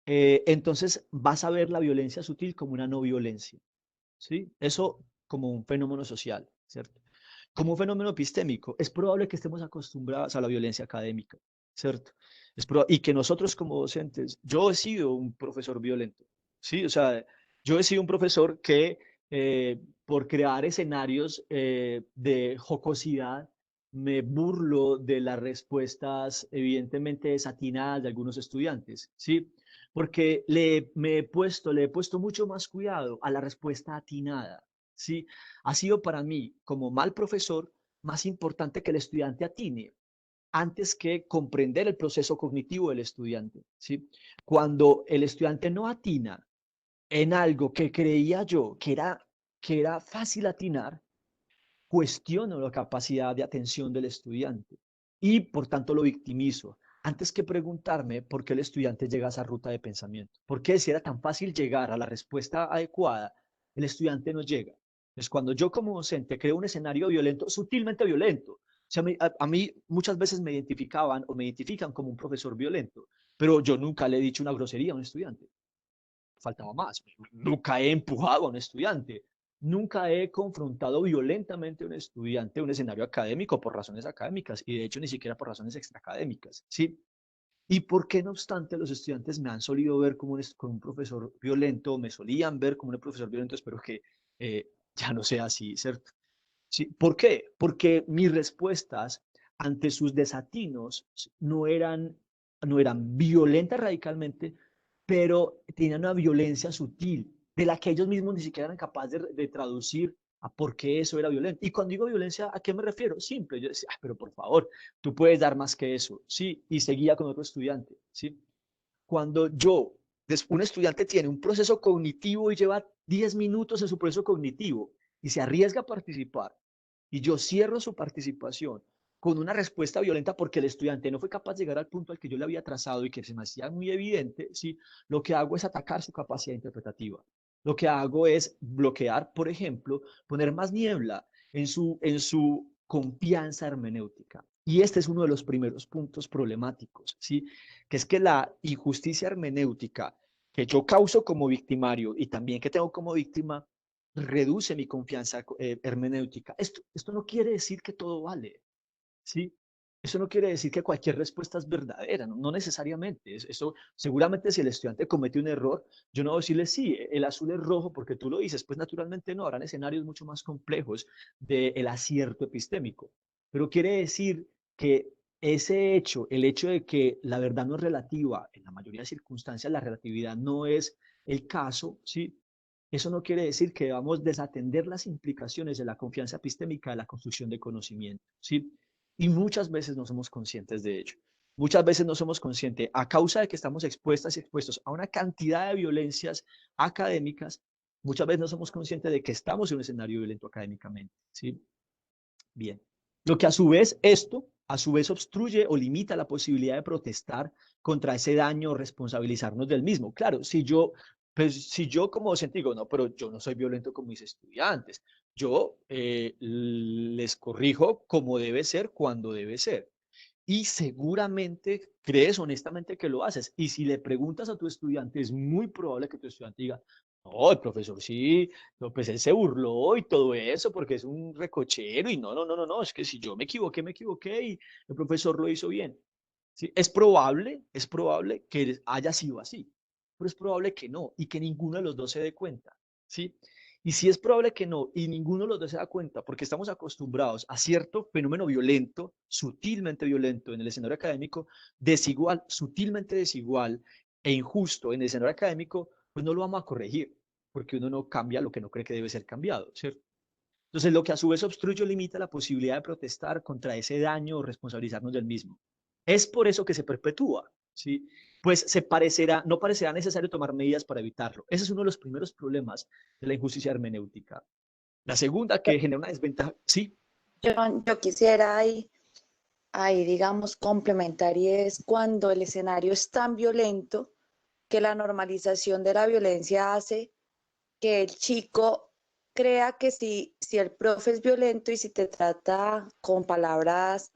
Entonces vas a ver la violencia sutil como una no violencia. ¿Sí? Eso como un fenómeno social, ¿cierto? Como un fenómeno epistémico, es probable que estemos acostumbrados a la violencia académica, ¿cierto? Y que nosotros como docentes, yo he sido un profesor violento, ¿sí? O sea, yo he sido un profesor que por crear escenarios de jocosidad, me burlo de las respuestas evidentemente desatinadas de algunos estudiantes, ¿sí? Porque le he puesto mucho más cuidado a la respuesta atinada, ¿sí? Ha sido para mí, como mal profesor, más importante que el estudiante atine antes que comprender el proceso cognitivo del estudiante, ¿sí? Cuando el estudiante no atina en algo que creía yo que era fácil atinar, cuestiono la capacidad de atención del estudiante y por tanto lo victimizo antes que preguntarme por qué el estudiante llega a esa ruta de pensamiento. ¿Por qué si era tan fácil llegar a la respuesta adecuada, el estudiante no llega? Es cuando yo como docente creo un escenario violento, sutilmente violento. O sea, a mí muchas veces me identificaban o me identifican como un profesor violento, pero yo nunca le he dicho una grosería a un estudiante. Faltaba más. Nunca he empujado a un estudiante. Nunca he confrontado violentamente a un estudiante en un escenario académico por razones académicas y de hecho ni siquiera por razones extraacadémicas. ¿Sí? ¿Y por qué, no obstante, los estudiantes me han solido ver como como un profesor violento, me solían ver como un profesor violento? Espero que ya no sea así, ¿cierto? Sí, ¿por qué? Porque mis respuestas ante sus desatinos no eran violentas radicalmente, pero tenían una violencia sutil, de la que ellos mismos ni siquiera eran capaces de traducir a por qué eso era violento. Y cuando digo violencia, ¿a qué me refiero? Simple, yo decía, pero por favor, tú puedes dar más que eso, ¿sí? Y seguía con otro estudiante, ¿sí? Cuando un estudiante tiene un proceso cognitivo y lleva 10 minutos en su proceso cognitivo y se arriesga a participar, y yo cierro su participación con una respuesta violenta porque el estudiante no fue capaz de llegar al punto al que yo le había trazado y que se me hacía muy evidente, ¿sí? Lo que hago es atacar su capacidad interpretativa. Lo que hago es bloquear, por ejemplo, poner más niebla en su confianza hermenéutica. Y este es uno de los primeros puntos problemáticos, ¿sí? Que es que la injusticia hermenéutica que yo causo como victimario y también que tengo como víctima reduce mi confianza hermenéutica. Esto no quiere decir que todo vale, ¿sí? Eso no quiere decir que cualquier respuesta es verdadera, no, no necesariamente. Eso, seguramente si el estudiante comete un error, yo no voy a decirle sí, el azul es rojo porque tú lo dices, pues naturalmente no, habrán escenarios mucho más complejos del acierto epistémico. Pero quiere decir que ese hecho, el hecho de que la verdad no es relativa, en la mayoría de circunstancias la relatividad no es el caso, ¿sí? Eso no quiere decir que debamos desatender las implicaciones de la confianza epistémica de la construcción de conocimiento, ¿sí? Y muchas veces no somos conscientes de ello. Muchas veces no somos conscientes, a causa de que estamos expuestas y expuestos a una cantidad de violencias académicas, muchas veces no somos conscientes de que estamos en un escenario violento académicamente, ¿sí? Bien. Lo que a su vez, a su vez obstruye o limita la posibilidad de protestar contra ese daño o responsabilizarnos del mismo. Claro, si yo como docente digo, no, pero yo no soy violento con mis estudiantes, yo les corrijo como debe ser, cuando debe ser. Y seguramente crees honestamente que lo haces. Y si le preguntas a tu estudiante, es muy probable que tu estudiante diga, no, el profesor sí, no, pues él se burló y todo eso porque es un recochero y no, no, no, no, no, es que si yo me equivoqué y el profesor lo hizo bien. ¿Sí? Es probable que haya sido así, pero es probable que no y que ninguno de los dos se dé cuenta. ¿Sí? Y si es probable que no, y ninguno de los dos se da cuenta, porque estamos acostumbrados a cierto fenómeno violento, sutilmente violento en el escenario académico, desigual, sutilmente desigual e injusto en el escenario académico, pues no lo vamos a corregir, porque uno no cambia lo que no cree que debe ser cambiado, ¿cierto? Entonces, lo que a su vez obstruye o limita la posibilidad de protestar contra ese daño o responsabilizarnos del mismo. Es por eso que se perpetúa, ¿sí? Pues no parecerá necesario tomar medidas para evitarlo. Ese es uno de los primeros problemas de la injusticia hermenéutica. La segunda, que genera una desventaja, sí, Yo, yo quisiera ahí, digamos, complementar y es cuando el escenario es tan violento que la normalización de la violencia hace que el chico crea que si el profe es violento y si te trata con palabras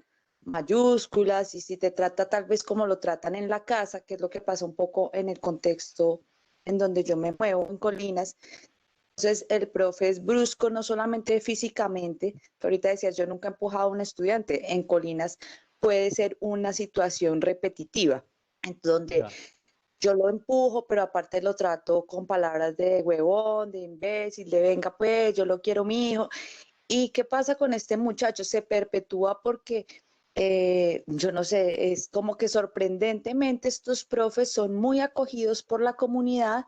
mayúsculas y si te trata tal vez como lo tratan en la casa, que es lo que pasa un poco en el contexto en donde yo me muevo en Colinas. Entonces, el profe es brusco, no solamente físicamente, pero ahorita decías, yo nunca he empujado a un estudiante. En Colinas puede ser una situación repetitiva, en donde ya, yo lo empujo, pero aparte lo trato con palabras de huevón, de imbécil, de venga pues, yo lo quiero mi hijo. ¿Y qué pasa con este muchacho? Se perpetúa porque, yo no sé, es como que sorprendentemente estos profes son muy acogidos por la comunidad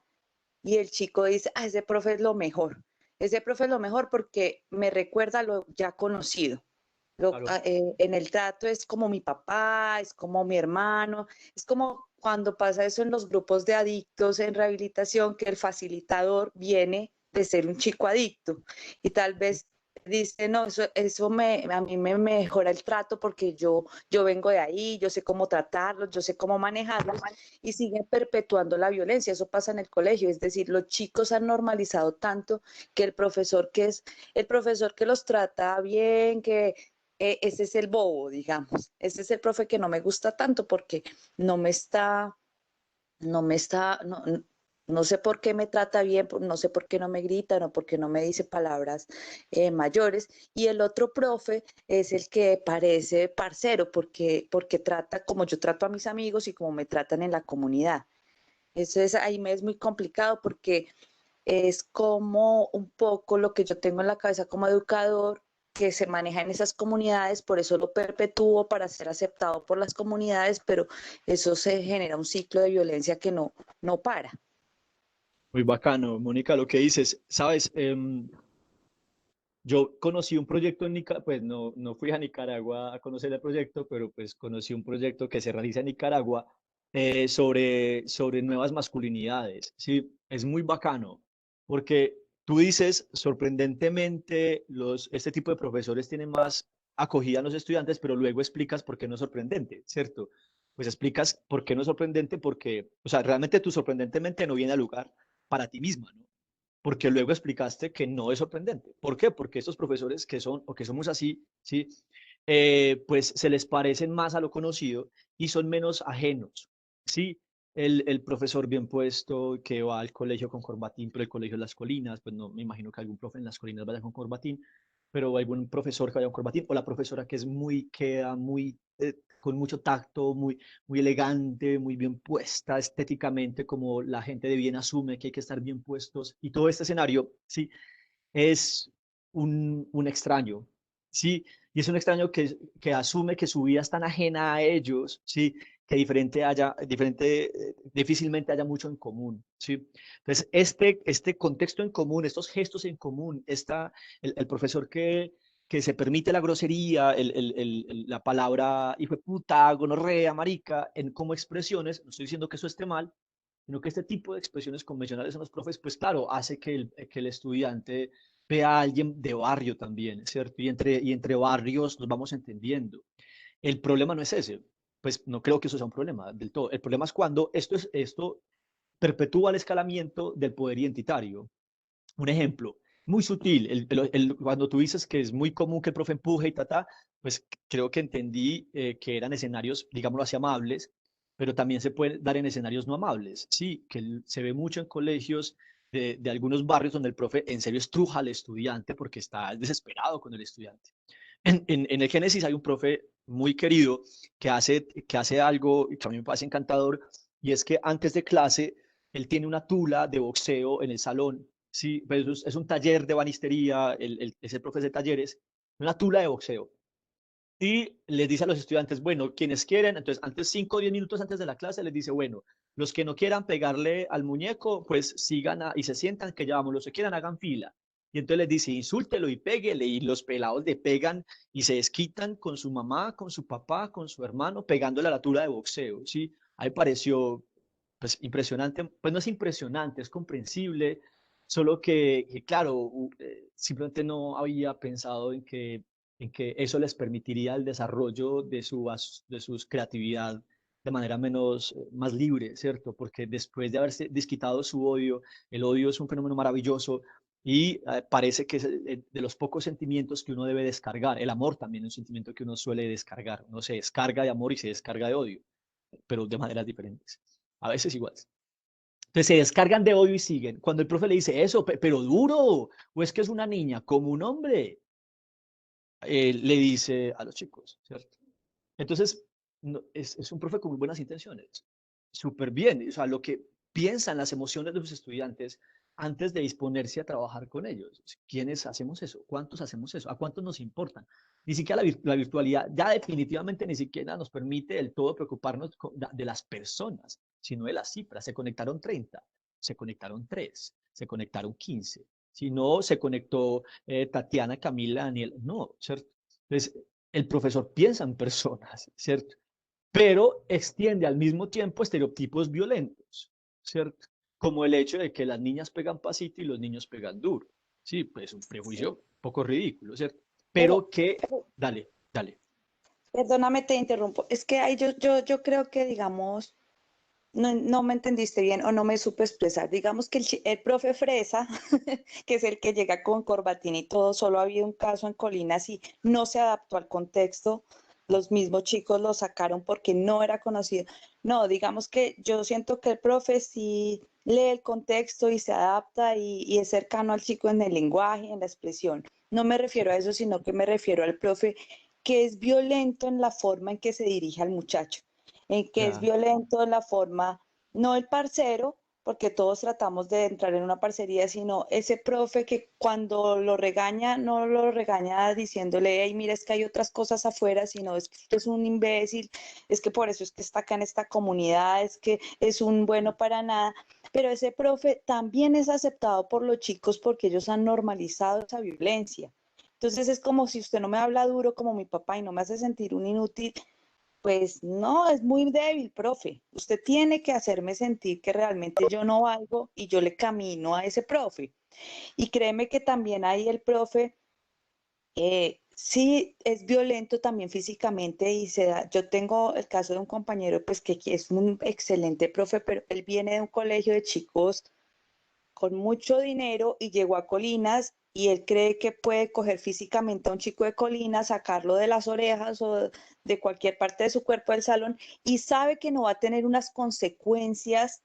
y el chico dice, ah, ese profe es lo mejor. Ese profe es lo mejor porque me recuerda a lo ya conocido. claro, En el trato es como mi papá, es como mi hermano, es como cuando pasa eso en los grupos de adictos en rehabilitación, que el facilitador viene de ser un chico adicto y tal vez dice, no, a mí me mejora el trato porque yo vengo de ahí, yo sé cómo tratarlos, yo sé cómo manejarlos y siguen perpetuando la violencia. Eso pasa en el colegio, es decir, los chicos han normalizado tanto que el profesor que los trata bien, que ese es el bobo, digamos. Ese es el profe que no me gusta tanto porque no me está, no me está, no, No sé por qué me trata bien, no sé por qué no me grita, no por qué no me dice palabras mayores. Y el otro profe es el que parece parcero, porque trata como yo trato a mis amigos y como me tratan en la comunidad. Eso es, ahí me es muy complicado porque es como un poco lo que yo tengo en la cabeza como educador que se maneja en esas comunidades, por eso lo perpetúo para ser aceptado por las comunidades, pero eso se genera un ciclo de violencia que no para. Muy bacano, Mónica, lo que dices. Sabes, yo conocí un proyecto en Nicaragua, pues no fui a Nicaragua a conocer el proyecto, pero pues conocí un proyecto que se realiza en Nicaragua sobre nuevas masculinidades. Sí, es muy bacano, porque tú dices, sorprendentemente, este tipo de profesores tienen más acogida a los estudiantes, pero luego explicas por qué no es sorprendente, ¿cierto? Pues explicas por qué no es sorprendente, porque, o sea, realmente tu sorprendentemente no viene al lugar para ti misma, ¿no? Porque luego explicaste que no es sorprendente. ¿Por qué? Porque estos profesores que son o que somos así, ¿sí? Pues se les parecen más a lo conocido y son menos ajenos, ¿sí? El profesor bien puesto que va al colegio con corbatín, pero el colegio de las colinas, pues no me imagino que algún profe en las colinas vaya con corbatín, pero hay algún profesor que vaya con corbatín, o la profesora que es queda muy, con mucho tacto, muy elegante, muy bien puesta estéticamente, como la gente de bien asume que hay que estar bien puestos. Y todo este escenario, sí, es un extraño, sí, y es un extraño que asume que su vida es tan ajena a ellos, sí, que difícilmente haya mucho en común, sí. Entonces, este contexto en común, estos gestos en común, el profesor que se permite la grosería, la palabra hijo de puta, gonorrea, marica, como expresiones, no estoy diciendo que eso esté mal, sino que este tipo de expresiones convencionales en los profes, pues claro, hace que el estudiante vea a alguien de barrio también, ¿cierto? Y entre barrios nos vamos entendiendo. El problema no es ese, pues no creo que eso sea un problema del todo. El problema es cuando esto perpetúa el escalamiento del poder identitario. Un ejemplo muy sutil, cuando tú dices que es muy común que el profe empuje y pues creo que entendí que eran escenarios, digámoslo así, amables, pero también se puede dar en escenarios no amables. Sí, que se ve mucho en colegios de algunos barrios donde el profe en serio estruja al estudiante porque está desesperado con el estudiante. En el Génesis hay un profe muy querido que hace algo que a mí me parece encantador, y es que antes de clase él tiene una tula de boxeo en el salón. Sí, pues es un taller de banistería, es el profe de talleres, una tula de boxeo. Y les dice a los estudiantes, bueno, quienes quieren, entonces antes 5 o 10 minutos antes de la clase les dice, bueno, los que no quieran pegarle al muñeco, pues sigan y se sientan, que ya vamos, los que quieran hagan fila. Y entonces les dice, insúltelo y péguele, y los pelados le pegan y se desquitan con su mamá, con su papá, con su hermano, pegándole a la tula de boxeo, ¿sí? A mí me pareció, pues, impresionante, pues no es impresionante, es comprensible, solo que claro, simplemente no había pensado en que eso les permitiría el desarrollo de su creatividad de manera más libre, ¿cierto? Porque después de haberse desquitado su odio, el odio es un fenómeno maravilloso y parece que es de los pocos sentimientos que uno debe descargar. El amor también es un sentimiento que uno suele descargar. Uno se descarga de amor y se descarga de odio, pero de maneras diferentes. A veces iguales. Entonces se descargan de odio y siguen. Cuando el profe le dice eso, pero duro, o es que es una niña, como un hombre, le dice a los chicos, ¿cierto? Entonces, es un profe con muy buenas intenciones, súper bien, o sea, lo que piensan las emociones de los estudiantes antes de disponerse a trabajar con ellos. ¿Quiénes hacemos eso? ¿Cuántos hacemos eso? ¿A cuántos nos importan? Ni siquiera la virtualidad ya definitivamente ni siquiera nos permite del todo preocuparnos de las personas, sino de las cifras. Se conectaron 30, se conectaron 3, se conectaron 15. Si no, se conectó Tatiana, Camila, Daniel. No, ¿cierto? Entonces, el profesor piensa en personas, ¿cierto? Pero extiende al mismo tiempo estereotipos violentos, ¿cierto? Como el hecho de que las niñas pegan pasito y los niños pegan duro. Sí, pues un prejuicio Sí. un poco ridículo, ¿cierto? Pero, Pero que, pero, dale, dale. perdóname, te interrumpo. Es que ahí yo creo que, digamos, no me entendiste bien o no me supe expresar. Digamos que el profe Fresa, que es el que llega con corbatín y todo, solo había un caso en Colinas y no se adaptó al contexto. Los mismos chicos lo sacaron porque no era conocido. No, digamos que yo siento que el profe sí lee el contexto y se adapta y es cercano al chico en el lenguaje, en la expresión. No me refiero a eso, sino que me refiero al profe que es violento en la forma en que se dirige al muchacho, en que es Ya. violento en la forma, no el parcero, porque todos tratamos de entrar en una parcería, sino ese profe que cuando lo regaña, no lo regaña diciéndole, hey, mira, es que hay otras cosas afuera, sino es que usted es un imbécil, es que por eso es que está acá en esta comunidad, es que es un bueno para nada, pero ese profe también es aceptado por los chicos porque ellos han normalizado esa violencia. Entonces es como si usted no me habla duro como mi papá y no me hace sentir un inútil, pues no, es muy débil, profe. Usted tiene que hacerme sentir que realmente yo no valgo y yo le camino a ese profe. Y créeme que también ahí el profe sí es violento también físicamente y se da. Yo tengo el caso de un compañero pues que es un excelente profe, pero él viene de un colegio de chicos con mucho dinero y llegó a Colinas y él cree que puede coger físicamente a un chico de Colinas, sacarlo de las orejas o de cualquier parte de su cuerpo del salón y sabe que no va a tener unas consecuencias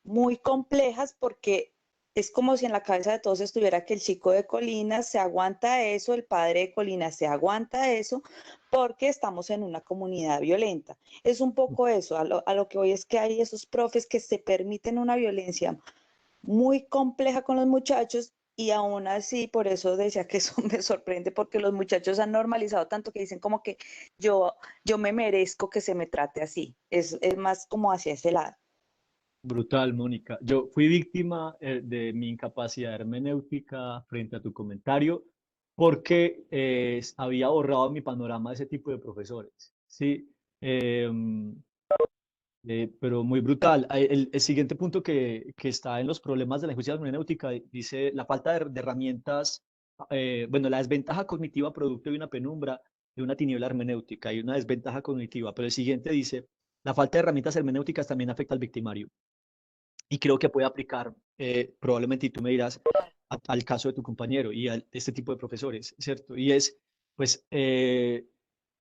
muy complejas porque es como si en la cabeza de todos estuviera que el chico de Colinas se aguanta eso, el padre de Colinas se aguanta eso, porque estamos en una comunidad violenta. Es un poco eso, a lo que hoy es que hay esos profes que se permiten una violencia muy compleja con los muchachos y aún así, por eso decía que eso me sorprende porque los muchachos han normalizado tanto que dicen como que yo me merezco que se me trate así. Es más como hacia ese lado. Brutal, Mónica. Yo fui víctima de mi incapacidad hermenéutica frente a tu comentario porque había borrado mi panorama de ese tipo de profesores. Sí, Em, pero muy brutal. El siguiente punto que está en los problemas de la injusticia hermenéutica dice la falta de herramientas, bueno, la desventaja cognitiva producto de una penumbra, de una tiniebla hermenéutica. Hay una desventaja cognitiva, pero el siguiente dice la falta de herramientas hermenéuticas también afecta al victimario y creo que puede aplicar probablemente, y tú me dirás, al caso de tu compañero y a este tipo de profesores, ¿cierto? Y es, pues,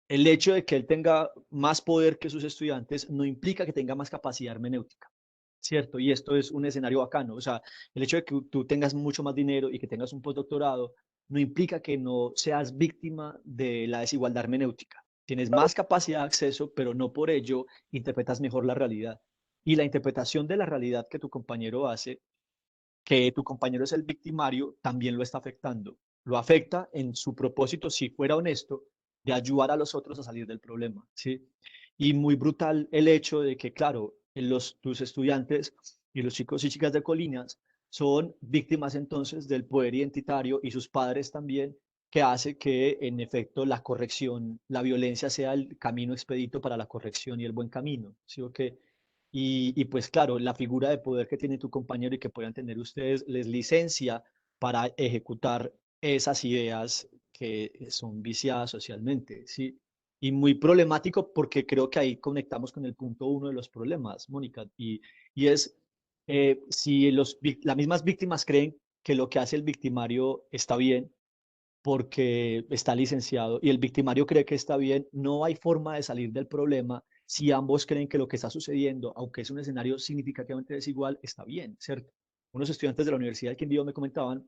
el hecho de que él tenga más poder que sus estudiantes no implica que tenga más capacidad hermenéutica, ¿cierto? Y esto es un escenario bacano, o sea, el hecho de que tú tengas mucho más dinero y que tengas un postdoctorado no implica que no seas víctima de la desigualdad hermenéutica. Tienes más capacidad de acceso, pero no por ello interpretas mejor la realidad. Y la interpretación de la realidad que tu compañero hace, que tu compañero es el victimario, también lo está afectando. Lo afecta en su propósito, si fuera honesto, de ayudar a los otros a salir del problema, ¿sí? Y muy brutal el hecho de que, claro, tus estudiantes y los chicos y chicas de Colinas son víctimas entonces del poder identitario y sus padres también, que hace que en efecto la corrección, la violencia sea el camino expedito para la corrección y el buen camino, ¿sí o qué? Y pues claro, la figura de poder que tiene tu compañero y que puedan tener ustedes les licencia para ejecutar esas ideas que son viciadas socialmente, ¿sí? Y muy problemático porque creo que ahí conectamos con el punto uno de los problemas, Mónica, y es si las mismas víctimas creen que lo que hace el victimario está bien porque está licenciado y el victimario cree que está bien, no hay forma de salir del problema si ambos creen que lo que está sucediendo, aunque es un escenario significativamente desigual, está bien, ¿cierto? Unos estudiantes de la Universidad de Quindío me comentaban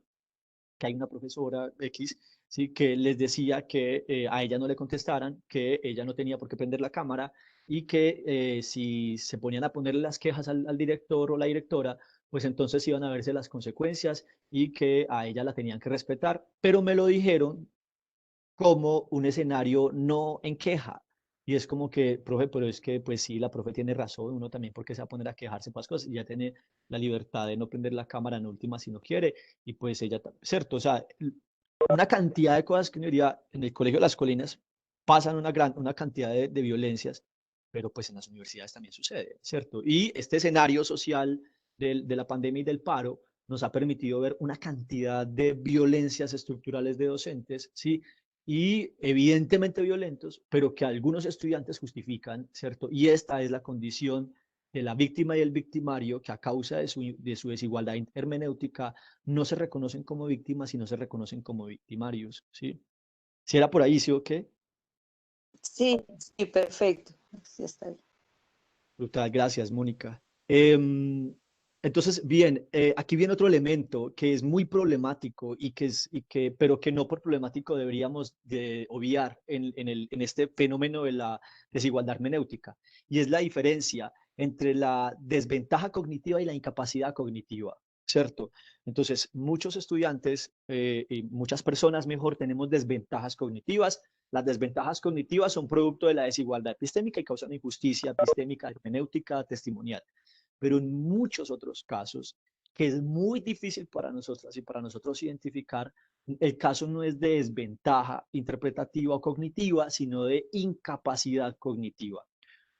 que hay una profesora X, ¿sí? Que les decía que a ella no le contestaran, que ella no tenía por qué prender la cámara y que si se ponían a ponerle las quejas al director o la directora, pues entonces iban a verse las consecuencias y que a ella la tenían que respetar, pero me lo dijeron como un escenario no en queja. Y es como que, profe, pero es que, pues sí, la profe tiene razón, uno también porque se va a poner a quejarse por las cosas y ya tiene la libertad de no prender la cámara en última si no quiere. Y pues ella, ¿cierto? O sea, una cantidad de cosas que uno diría en el Colegio de las Colinas pasan una cantidad de violencias, pero pues en las universidades también sucede, ¿cierto? Y este escenario social de la pandemia y del paro nos ha permitido ver una cantidad de violencias estructurales de docentes, ¿sí? Y evidentemente violentos, pero que algunos estudiantes justifican, ¿cierto? Y esta es la condición de la víctima y el victimario que a causa de su desigualdad hermenéutica no se reconocen como víctimas y no se reconocen como victimarios, ¿sí? Si era por ahí, ¿sí o qué? Sí, sí, perfecto. Sí, está bien. Brutal, gracias, Mónica. Entonces, bien, aquí viene otro elemento que es muy problemático pero que no por problemático deberíamos de obviar en este fenómeno de la desigualdad hermenéutica, y es la diferencia entre la desventaja cognitiva y la incapacidad cognitiva, ¿cierto? Entonces, muchos estudiantes y muchas personas mejor tenemos desventajas cognitivas. Las desventajas cognitivas son producto de la desigualdad epistémica y causan injusticia epistémica, hermenéutica, testimonial. Pero en muchos otros casos, que es muy difícil para nosotras y para nosotros identificar, el caso no es de desventaja interpretativa o cognitiva, sino de incapacidad cognitiva.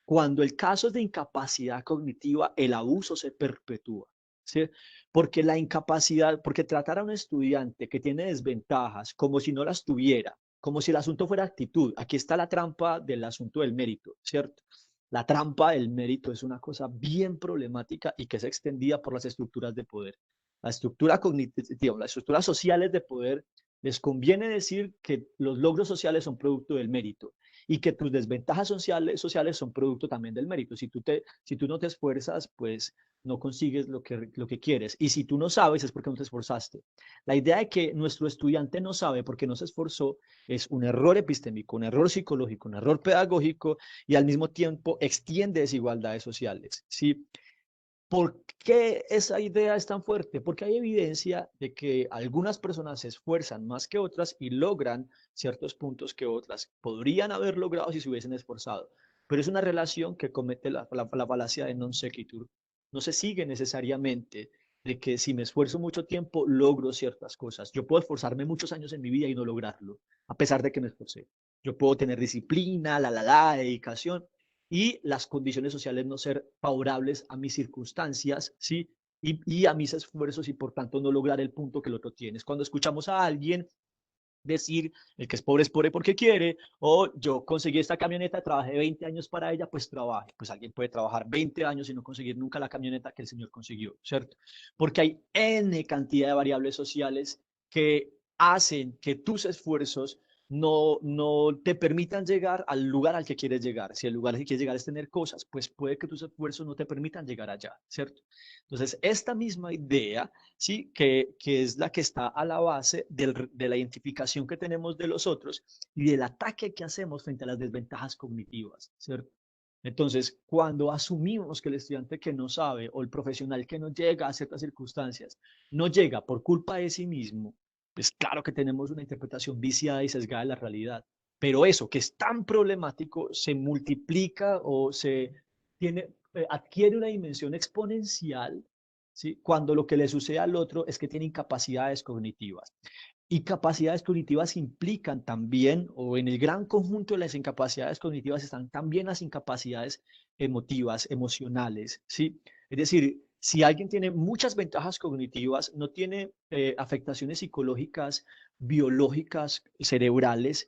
Cuando el caso es de incapacidad cognitiva, el abuso se perpetúa, ¿sí? Porque la incapacidad, porque tratar a un estudiante que tiene desventajas como si no las tuviera, como si el asunto fuera actitud, aquí está la trampa del asunto del mérito, ¿cierto? La trampa del mérito es una cosa bien problemática y que es extendida por las estructuras de poder. La estructura cognitiva, las estructuras sociales de poder, les conviene decir que los logros sociales son producto del mérito y que tus desventajas sociales son producto también del mérito. Si tú no te esfuerzas, pues no consigues lo que quieres. Y si tú no sabes, es porque no te esforzaste. La idea de que nuestro estudiante no sabe porque no se esforzó es un error epistémico, un error psicológico, un error pedagógico y al mismo tiempo extiende desigualdades sociales, ¿sí? ¿Por qué esa idea es tan fuerte? Porque hay evidencia de que algunas personas se esfuerzan más que otras y logran ciertos puntos que otras podrían haber logrado si se hubiesen esforzado. Pero es una relación que comete la falacia de non sequitur. No se sigue necesariamente de que si me esfuerzo mucho tiempo logro ciertas cosas. Yo puedo esforzarme muchos años en mi vida y no lograrlo, a pesar de que me esforcé. Yo puedo tener disciplina, dedicación, y las condiciones sociales no ser favorables a mis circunstancias, ¿sí? Y a mis esfuerzos y por tanto no lograr el punto que el otro tiene. Es cuando escuchamos a alguien decir, el que es pobre porque quiere, o yo conseguí esta camioneta, trabajé 20 años para ella, pues trabaje. Pues alguien puede trabajar 20 años y no conseguir nunca la camioneta que el señor consiguió, ¿cierto? Porque hay N cantidad de variables sociales que hacen que tus esfuerzos no te permitan llegar al lugar al que quieres llegar. Si el lugar al que quieres llegar es tener cosas, pues puede que tus esfuerzos no te permitan llegar allá, ¿cierto? Entonces, esta misma idea, ¿sí? Que es la que está a la base de la identificación que tenemos de los otros y del ataque que hacemos frente a las desventajas cognitivas, ¿cierto? Entonces, cuando asumimos que el estudiante que no sabe o el profesional que no llega a ciertas circunstancias no llega por culpa de sí mismo, pues claro que tenemos una interpretación viciada y sesgada de la realidad. Pero eso que es tan problemático se multiplica o adquiere una dimensión exponencial, ¿sí? Cuando lo que le sucede al otro es que tiene incapacidades cognitivas. Y capacidades cognitivas implican también, o en el gran conjunto de las incapacidades cognitivas están también las incapacidades emotivas, emocionales, ¿sí? Es decir, si alguien tiene muchas ventajas cognitivas, no tiene afectaciones psicológicas, biológicas, cerebrales,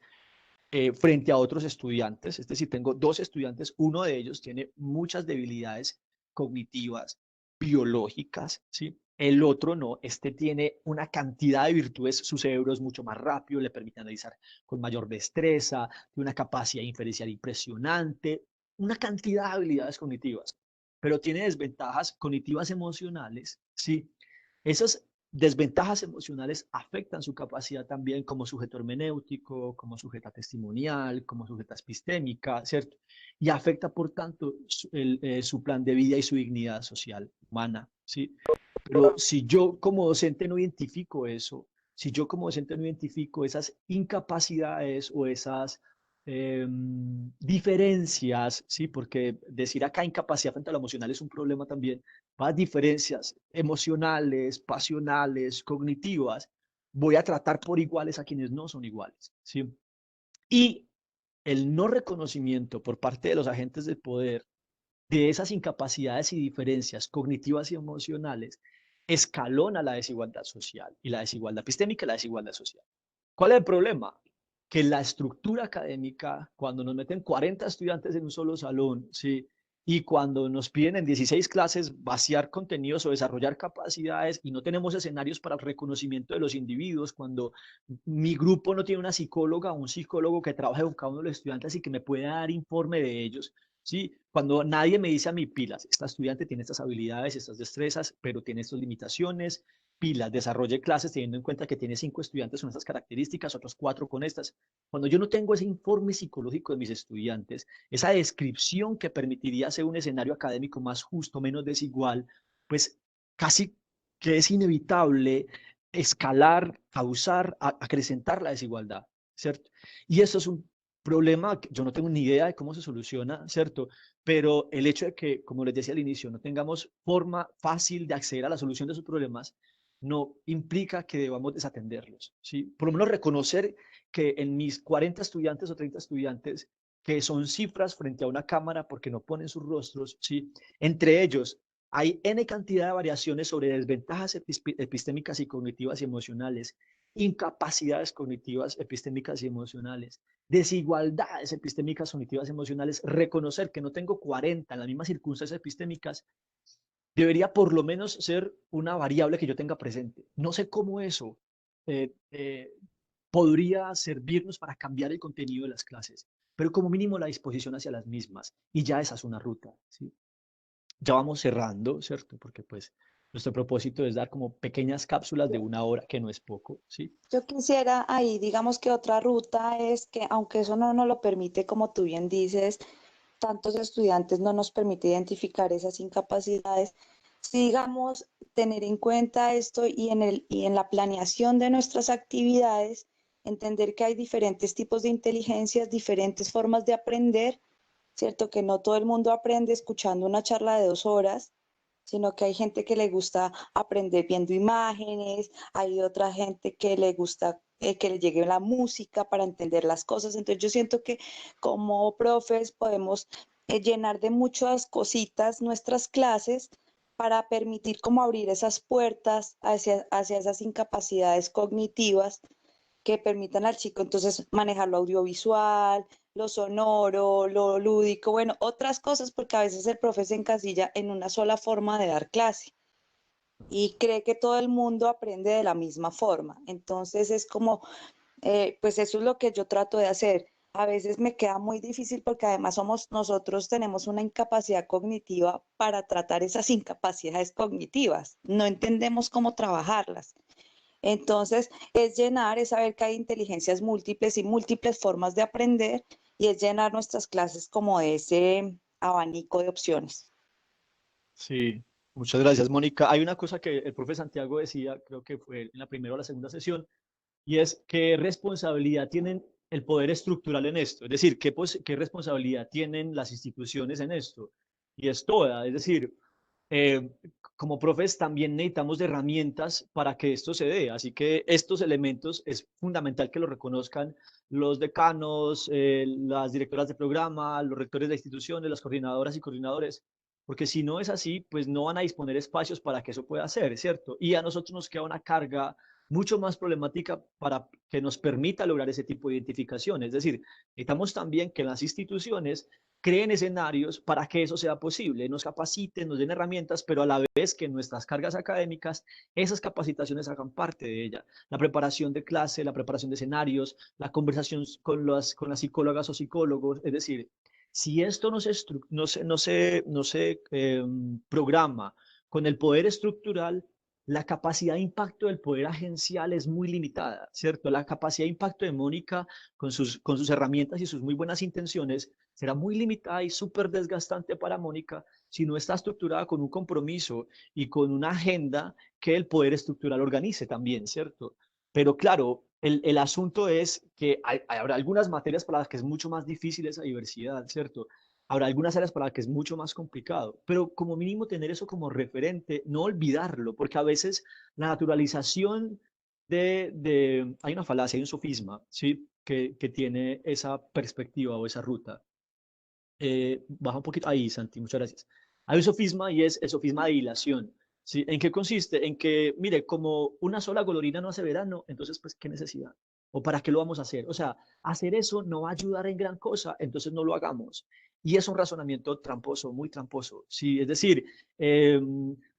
frente a otros estudiantes. Es decir, tengo dos estudiantes, uno de ellos tiene muchas debilidades cognitivas, biológicas, ¿sí? El otro no, este tiene una cantidad de virtudes, su cerebro es mucho más rápido, le permite analizar con mayor destreza, tiene una capacidad inferencial impresionante, una cantidad de habilidades cognitivas, pero tiene desventajas cognitivas emocionales, ¿sí? Esas desventajas emocionales afectan su capacidad también como sujeto hermenéutico, como sujeta testimonial, como sujeta epistémica, ¿cierto? Y afecta, por tanto, su plan de vida y su dignidad social humana, ¿sí? Pero si yo como docente no identifico eso, si yo como docente no identifico esas incapacidades o esas diferencias, ¿sí? Porque decir acá incapacidad frente a lo emocional es un problema también, más diferencias emocionales, pasionales, cognitivas, voy a tratar por iguales a quienes no son iguales, ¿sí? Y el no reconocimiento por parte de los agentes del poder de esas incapacidades y diferencias cognitivas y emocionales escalona la desigualdad social y la desigualdad epistémica y la desigualdad social. ¿Cuál es el problema? Que la estructura académica, cuando nos meten 40 estudiantes en un solo salón, ¿sí? Y cuando nos piden en 16 clases vaciar contenidos o desarrollar capacidades y no tenemos escenarios para el reconocimiento de los individuos, cuando mi grupo no tiene una psicóloga o un psicólogo que trabaje con cada uno de los estudiantes y que me pueda dar informe de ellos, ¿sí? Cuando nadie me dice a mí, pilas, esta estudiante tiene estas habilidades, estas destrezas, pero tiene estas limitaciones, pilas, desarrolle clases teniendo en cuenta que tiene 5 estudiantes con estas características, otros 4 con estas. Cuando yo no tengo ese informe psicológico de mis estudiantes, esa descripción que permitiría hacer un escenario académico más justo, menos desigual, pues casi que es inevitable escalar, causar, acrecentar la desigualdad, ¿cierto? Y eso es un problema que yo no tengo ni idea de cómo se soluciona, ¿cierto? Pero el hecho de que, como les decía al inicio, no tengamos forma fácil de acceder a la solución de esos problemas, no implica que debamos desatenderlos, ¿sí? Por lo menos reconocer que en mis 40 estudiantes o 30 estudiantes, que son cifras frente a una cámara porque no ponen sus rostros, ¿sí? Entre ellos hay N cantidad de variaciones sobre desventajas epistémicas y cognitivas y emocionales, incapacidades cognitivas, epistémicas y emocionales, desigualdades epistémicas, cognitivas y emocionales. Reconocer que no tengo 40 en las mismas circunstancias epistémicas debería por lo menos ser una variable que yo tenga presente. No sé cómo eso eh, eh, podría servirnos para cambiar el contenido de las clases, pero como mínimo la disposición hacia las mismas. Y ya esa es una ruta, ¿sí? Ya vamos cerrando, ¿cierto? Porque pues nuestro propósito es dar como pequeñas cápsulas de 1 hora, que no es poco, ¿sí? Yo quisiera ahí, digamos que otra ruta es que, aunque eso no nos lo permite, como tú bien dices, tantos estudiantes no nos permite identificar esas incapacidades, sí, digamos, tener en cuenta esto y en la planeación de nuestras actividades, entender que hay diferentes tipos de inteligencias, diferentes formas de aprender, ¿cierto? Que no todo el mundo aprende escuchando una charla de 2 horas, sino que hay gente que le gusta aprender viendo imágenes, hay otra gente que le gusta que le llegue la música para entender las cosas. Entonces yo siento que como profes podemos llenar de muchas cositas nuestras clases para permitir como abrir esas puertas hacia esas incapacidades cognitivas que permitan al chico entonces manejar lo audiovisual, lo sonoro, lo lúdico, bueno, otras cosas, porque a veces el profe se encasilla en una sola forma de dar clase y cree que todo el mundo aprende de la misma forma. Entonces es como, pues eso es lo que yo trato de hacer. A veces me queda muy difícil porque además nosotros tenemos una incapacidad cognitiva para tratar esas incapacidades cognitivas. No entendemos cómo trabajarlas. Entonces, es llenar, es saber que hay inteligencias múltiples y múltiples formas de aprender y es llenar nuestras clases como de ese abanico de opciones. Sí, muchas gracias, Mónica. Hay una cosa que el profe Santiago decía, creo que fue en la primera o la segunda sesión, y es qué responsabilidad tienen el poder estructural en esto, es decir, qué responsabilidad tienen las instituciones en esto, y es toda, es decir, eh, como profes también necesitamos de herramientas para que esto se dé, así que estos elementos es fundamental que lo reconozcan los decanos, las directoras de programa, los rectores de instituciones, las coordinadoras y coordinadores, porque si no es así, pues no van a disponer espacios para que eso pueda ser, ¿cierto? Y a nosotros nos queda una carga mucho más problemática para que nos permita lograr ese tipo de identificación. Es decir, necesitamos también que las instituciones creen escenarios para que eso sea posible, nos capaciten, nos den herramientas, pero a la vez que nuestras cargas académicas, esas capacitaciones hagan parte de ella. La preparación de clase, la preparación de escenarios, la conversación con las psicólogas o psicólogos, es decir, si esto no se programa con el poder estructural, la capacidad de impacto del poder agencial es muy limitada, ¿cierto? La capacidad de impacto de Mónica con sus herramientas y sus muy buenas intenciones será muy limitada y súper desgastante para Mónica si no está estructurada con un compromiso y con una agenda que el poder estructural organice también, ¿cierto? Pero claro, el asunto es que habrá algunas materias para las que es mucho más difícil esa diversidad, ¿cierto? Habrá algunas áreas para las que es mucho más complicado, pero como mínimo tener eso como referente, no olvidarlo, porque a veces la naturalización hay una falacia, hay un sofisma, ¿sí? Que tiene esa perspectiva o esa ruta. Baja un poquito, ahí Santi, muchas gracias. Hay un sofisma y es el sofisma de hilación, ¿sí? ¿En qué consiste? En que, mire, como una sola golorina no hace verano, entonces, pues, ¿qué necesidad? ¿O para qué lo vamos a hacer? O sea, hacer eso no va a ayudar en gran cosa, entonces no lo hagamos. Y es un razonamiento tramposo, muy tramposo, ¿sí? Es decir, eh,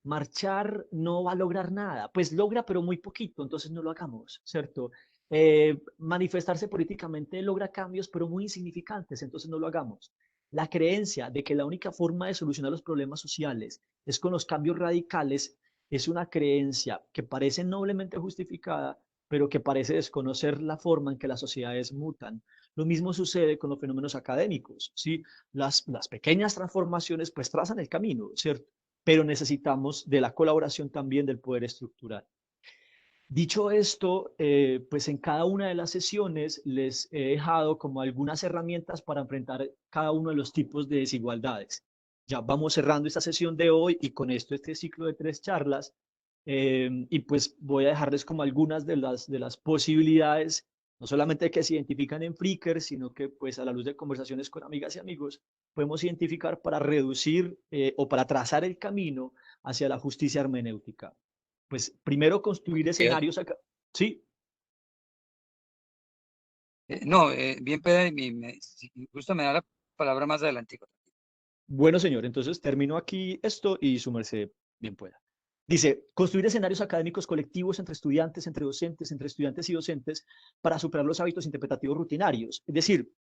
marchar no va a lograr nada, pues logra, pero muy poquito, entonces no lo hagamos, ¿cierto? Manifestarse políticamente logra cambios, pero muy insignificantes, entonces no lo hagamos. La creencia de que la única forma de solucionar los problemas sociales es con los cambios radicales es una creencia que parece noblemente justificada, pero que parece desconocer la forma en que las sociedades mutan. Lo mismo sucede con los fenómenos académicos, ¿sí? Las pequeñas transformaciones pues trazan el camino, ¿cierto? Pero necesitamos de la colaboración también del poder estructural. Dicho esto, pues en cada una de las sesiones les he dejado como algunas herramientas para enfrentar cada uno de los tipos de desigualdades. Ya vamos cerrando esta sesión de hoy y con esto este ciclo de 3 charlas. Y pues voy a dejarles como algunas de las posibilidades, no solamente que se identifican en Flickr, sino que pues a la luz de conversaciones con amigas y amigos, podemos identificar para reducir o para trazar el camino hacia la justicia hermenéutica. Pues primero construir escenarios acá. Sí, No, bien, Pedro, si justo me da la palabra más adelante. bueno, señor, entonces termino aquí esto y su merced bien pueda. Dice, construir escenarios académicos colectivos entre estudiantes y docentes para superar los hábitos interpretativos rutinarios. Es decir,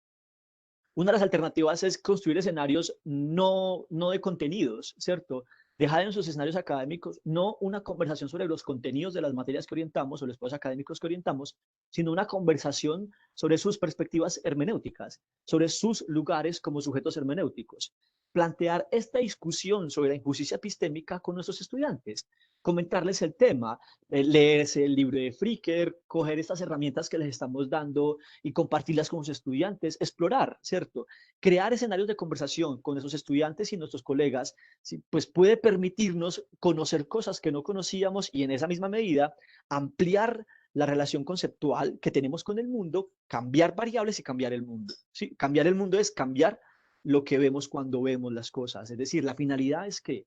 una de las alternativas es construir escenarios no de contenidos, ¿cierto? Dejar en sus escenarios académicos no una conversación sobre los contenidos de las materias que orientamos o los estudios académicos que orientamos, sino una conversación sobre sus perspectivas hermenéuticas, sobre sus lugares como sujetos hermenéuticos. Plantear esta discusión sobre la injusticia epistémica con nuestros estudiantes, comentarles el tema, leerse el libro de Flickr, coger estas herramientas que les estamos dando y compartirlas con los estudiantes, explorar, ¿cierto? Crear escenarios de conversación con nuestros estudiantes y nuestros colegas, ¿sí? Pues puede permitirnos conocer cosas que no conocíamos y en esa misma medida ampliar la relación conceptual que tenemos con el mundo, cambiar variables y cambiar el mundo. ¿Sí? Cambiar el mundo es cambiar lo que vemos cuando vemos las cosas. Es decir, la finalidad es que,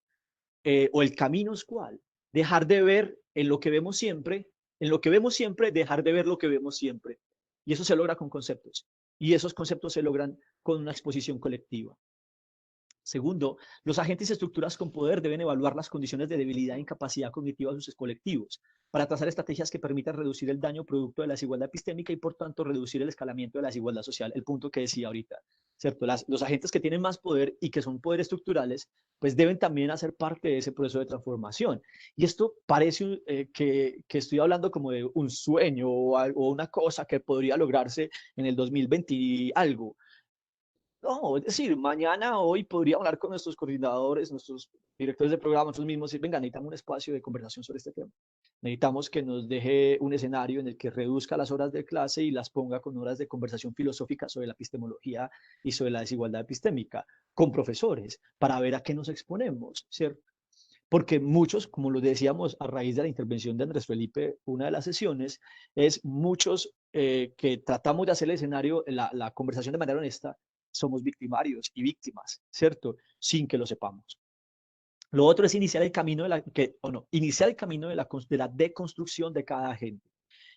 o el camino es cuál, dejar de ver en lo que vemos siempre, dejar de ver lo que vemos siempre. Y eso se logra con conceptos. Y esos conceptos se logran con una exposición colectiva. Segundo, los agentes y estructuras con poder deben evaluar las condiciones de debilidad e incapacidad cognitiva de sus colectivos para trazar estrategias que permitan reducir el daño producto de la desigualdad epistémica y, por tanto, reducir el escalamiento de la desigualdad social, el punto que decía ahorita, ¿cierto? Los agentes que tienen más poder y que son poderes estructurales, pues deben también hacer parte de ese proceso de transformación. Y esto parece que estoy hablando como de un sueño o una cosa que podría lograrse en el 2020 y algo. No, es decir, mañana, hoy podría hablar con nuestros coordinadores, nuestros directores de programa, nosotros mismos, y venga, necesitamos un espacio de conversación sobre este tema. Necesitamos que nos deje un escenario en el que reduzca las horas de clase y las ponga con horas de conversación filosófica sobre la epistemología y sobre la desigualdad epistémica, con profesores, para ver a qué nos exponemos, ¿cierto? Porque muchos, como lo decíamos a raíz de la intervención de Andrés Felipe, una de las sesiones, es muchos que tratamos de hacer el escenario, la conversación de manera honesta, somos victimarios y víctimas, ¿cierto? Sin que lo sepamos. Lo otro es iniciar el camino iniciar el camino de la deconstrucción de cada agente.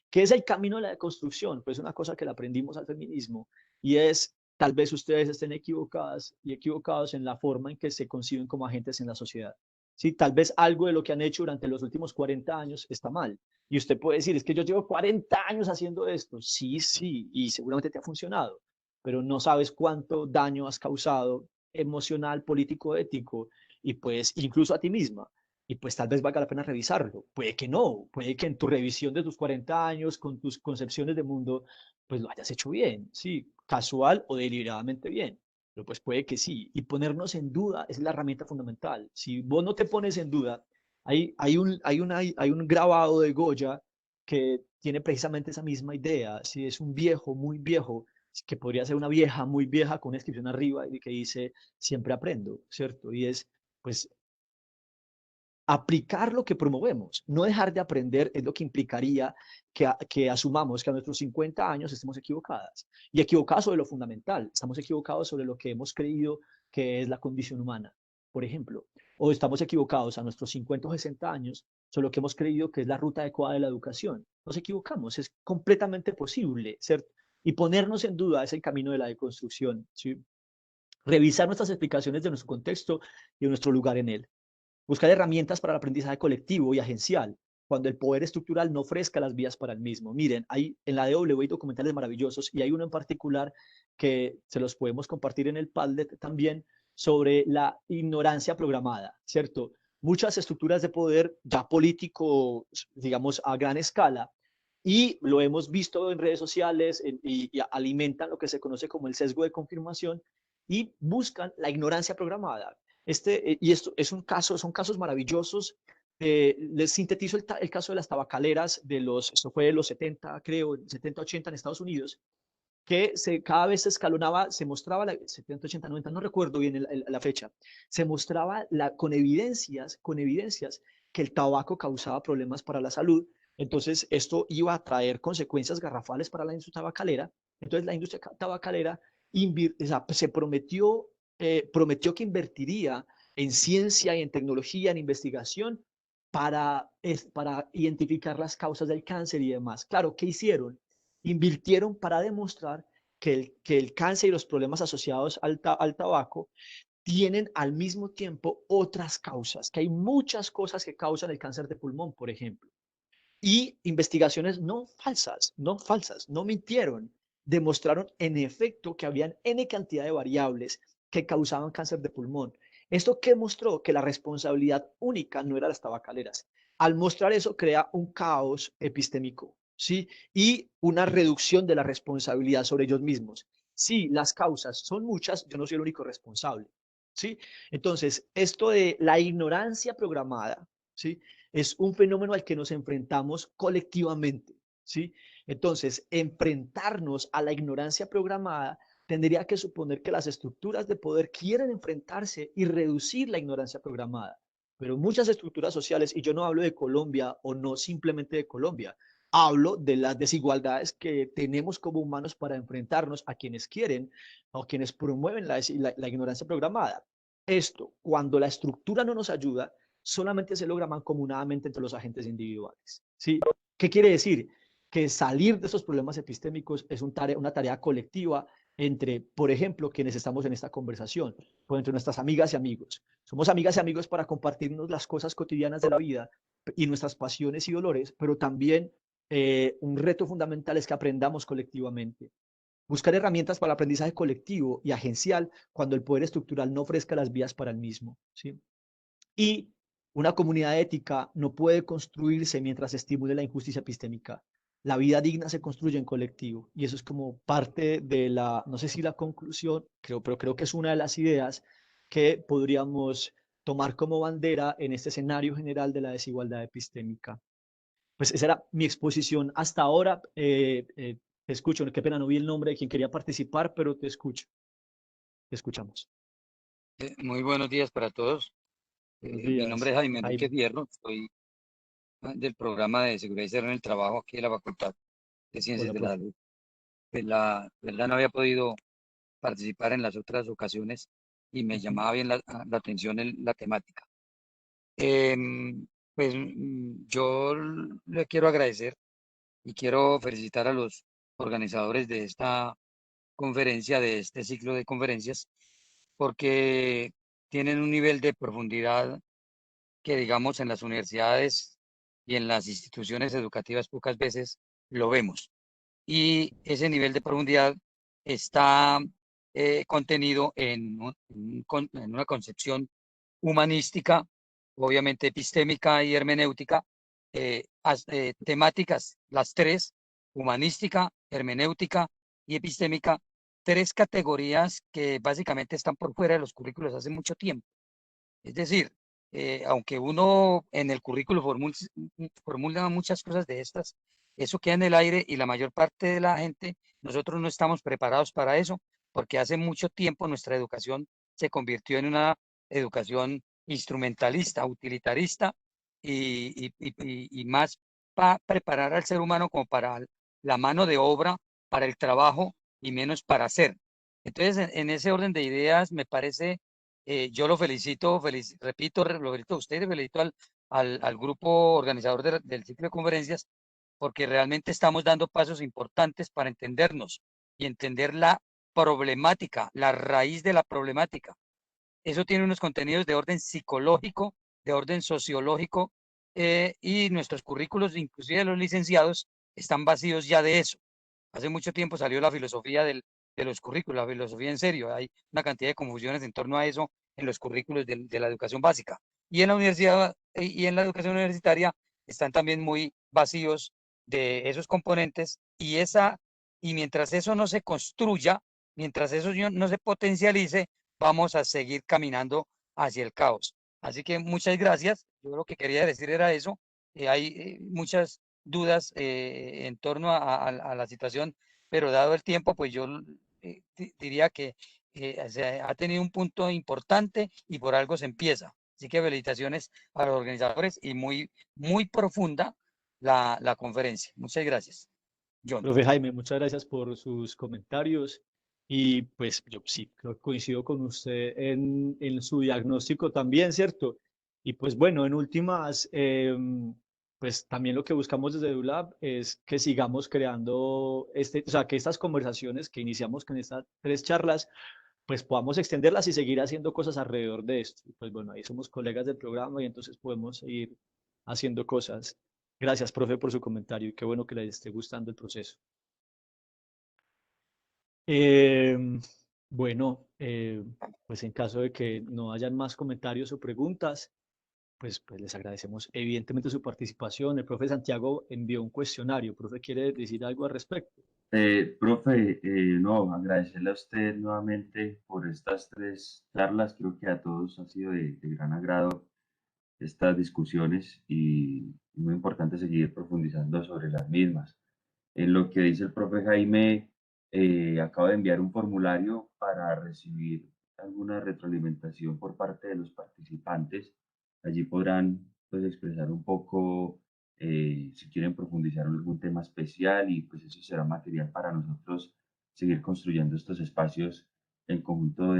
¿Qué es el camino de la deconstrucción? Pues una cosa que le aprendimos al feminismo y es, tal vez ustedes estén equivocadas y equivocados en la forma en que se conciben como agentes en la sociedad. Sí, tal vez algo de lo que han hecho durante los últimos 40 años está mal. Y usted puede decir, es que yo llevo 40 años haciendo esto. Sí, sí, y seguramente te ha funcionado, pero no sabes cuánto daño has causado emocional, político, ético, y pues incluso a ti misma. Y pues tal vez valga la pena revisarlo. Puede que no, puede que en tu revisión de tus 40 años, con tus concepciones de mundo, pues lo hayas hecho bien, sí, casual o deliberadamente bien. Pero pues puede que sí. Y ponernos en duda es la herramienta fundamental. Si vos no te pones en duda, hay un grabado de Goya que tiene precisamente esa misma idea. Si es un viejo, muy viejo, que podría ser una vieja, muy vieja, con una inscripción arriba y que dice, siempre aprendo, ¿cierto? Y es, pues, aplicar lo que promovemos, no dejar de aprender es lo que implicaría que asumamos que a nuestros 50 años estemos equivocadas y equivocadas sobre lo fundamental, estamos equivocados sobre lo que hemos creído que es la condición humana, por ejemplo, o estamos equivocados a nuestros 50 o 60 años sobre lo que hemos creído que es la ruta adecuada de la educación. Nos equivocamos, es completamente posible, ¿cierto? Y ponernos en duda es el camino de la deconstrucción, ¿sí? Revisar nuestras explicaciones de nuestro contexto y de nuestro lugar en él. Buscar herramientas para el aprendizaje colectivo y agencial. cuando el poder estructural no ofrezca las vías para el mismo. Miren, en la DW hay documentales maravillosos y hay uno en particular que se los podemos compartir en el Padlet también sobre la ignorancia programada, ¿cierto? Muchas estructuras de poder ya político, digamos, a gran escala, y lo hemos visto en redes sociales y alimentan lo que se conoce como el sesgo de confirmación y buscan la ignorancia programada. Y esto es un caso, son casos maravillosos. Les sintetizo el caso de las tabacaleras esto fue de los 70, creo, 70, 80 en Estados Unidos, que cada vez se escalonaba, se mostraba, 70, 80, 90, no recuerdo bien la fecha, se mostraba con evidencias que el tabaco causaba problemas para la salud. Entonces, esto iba a traer consecuencias garrafales para la industria tabacalera. Entonces, la industria tabacalera se prometió que invertiría en ciencia y en tecnología, en investigación, para identificar las causas del cáncer y demás. Claro, ¿qué hicieron? Invirtieron para demostrar que el cáncer y los problemas asociados al tabaco tienen al mismo tiempo otras causas, que hay muchas cosas que causan el cáncer de pulmón, por ejemplo. Y investigaciones no falsas, no mintieron, demostraron en efecto que habían N cantidad de variables que causaban cáncer de pulmón. ¿Esto qué mostró? Que la responsabilidad única no era las tabacaleras. Al mostrar eso, crea un caos epistémico, ¿sí? Y una reducción de la responsabilidad sobre ellos mismos. Sí, las causas son muchas, yo no soy el único responsable, ¿sí? Entonces, esto de la ignorancia programada, ¿sí? Es un fenómeno al que nos enfrentamos colectivamente, ¿sí? Entonces, enfrentarnos a la ignorancia programada tendría que suponer que las estructuras de poder quieren enfrentarse y reducir la ignorancia programada. Pero muchas estructuras sociales, y yo no hablo de Colombia o no simplemente de Colombia, hablo de las desigualdades que tenemos como humanos para enfrentarnos a quienes quieren o quienes promueven la ignorancia programada. Esto, cuando la estructura no nos ayuda, solamente se logra mancomunadamente entre los agentes individuales, ¿sí? ¿Qué quiere decir? Que salir de esos problemas epistémicos es una tarea colectiva entre, por ejemplo, quienes estamos en esta conversación, o entre nuestras amigas y amigos. Somos amigas y amigos para compartirnos las cosas cotidianas de la vida y nuestras pasiones y dolores, pero también un reto fundamental es que aprendamos colectivamente. Buscar herramientas para el aprendizaje colectivo y agencial cuando el poder estructural no ofrezca las vías para el mismo, ¿sí? Y una comunidad ética no puede construirse mientras se estimule la injusticia epistémica. La vida digna se construye en colectivo y eso es como parte de no sé si la conclusión, pero creo que es una de las ideas que podríamos tomar como bandera en este escenario general de la desigualdad epistémica. Pues esa era mi exposición hasta ahora. Te escucho, qué pena, no vi el nombre de quien quería participar, pero te escucho, te escuchamos. Muy buenos días para todos. Buenos Mi nombre días, es Jaime Enrique Jaime. Fierro, soy del programa de seguridad y salud en el trabajo aquí de la Facultad de Ciencias Hola, de la profe. Salud. Pues la verdad no había podido participar en las otras ocasiones y me llamaba bien la atención la temática. Pues yo le quiero agradecer y quiero felicitar a los organizadores de esta conferencia, de este ciclo de conferencias, porque tienen un nivel de profundidad que, digamos, en las universidades y en las instituciones educativas pocas veces lo vemos. Y ese nivel de profundidad está contenido en una concepción humanística, obviamente epistémica y hermenéutica, temáticas, las tres: humanística, hermenéutica y epistémica, tres categorías que básicamente están por fuera de los currículos hace mucho tiempo. Es decir, aunque uno en el currículo formula muchas cosas de estas, eso queda en el aire y la mayor parte de la gente, nosotros no estamos preparados para eso, porque hace mucho tiempo nuestra educación se convirtió en una educación instrumentalista, utilitarista y más para preparar al ser humano como para la mano de obra, para el trabajo y menos para hacer. Entonces, en ese orden de ideas, me parece, yo lo felicito, repito, lo felicito a usted, felicito al grupo organizador del ciclo de conferencias, porque realmente estamos dando pasos importantes para entendernos y entender la problemática, la raíz de la problemática. Eso tiene unos contenidos de orden psicológico, de orden sociológico y nuestros currículos, inclusive de los licenciados, están vacíos ya de eso. Hace mucho tiempo salió la filosofía de los currículos, la filosofía en serio. Hay una cantidad de confusiones en torno a eso en los currículos de la educación básica. Y en la universidad y en la educación universitaria están también muy vacíos de esos componentes y mientras eso no se construya, mientras eso no se potencialice, vamos a seguir caminando hacia el caos. Así que muchas gracias. Yo lo que quería decir era eso. Hay muchas dudas en torno a la situación, pero dado el tiempo, pues yo diría que se ha tenido un punto importante y por algo se empieza. Así que felicitaciones a los organizadores y muy profunda la conferencia. Muchas gracias, John. Profe Jaime, muchas gracias por sus comentarios y pues yo sí, creo que coincido con usted en su diagnóstico también, ¿cierto? Y pues bueno, en últimas, pues también lo que buscamos desde EduLab es que sigamos creando, o sea, que estas conversaciones que iniciamos con estas 3 charlas, pues podamos extenderlas y seguir haciendo cosas alrededor de esto. Pues bueno, ahí somos colegas del programa y entonces podemos seguir haciendo cosas. Gracias, profe, por su comentario y qué bueno que les esté gustando el proceso. Eh, bueno, pues en caso de que no hayan más comentarios o preguntas, pues les agradecemos evidentemente su participación. El profe Santiago envió un cuestionario. ¿Profe quiere decir algo al respecto? Profe, no, agradecerle a usted nuevamente por estas 3 charlas. Creo que a todos ha sido de gran agrado estas discusiones y muy importante seguir profundizando sobre las mismas. En lo que dice el profe Jaime, acabo de enviar un formulario para recibir alguna retroalimentación por parte de los participantes. Allí podrán pues, expresar un poco si quieren profundizar en algún tema especial y pues eso será material para nosotros seguir construyendo estos espacios en conjunto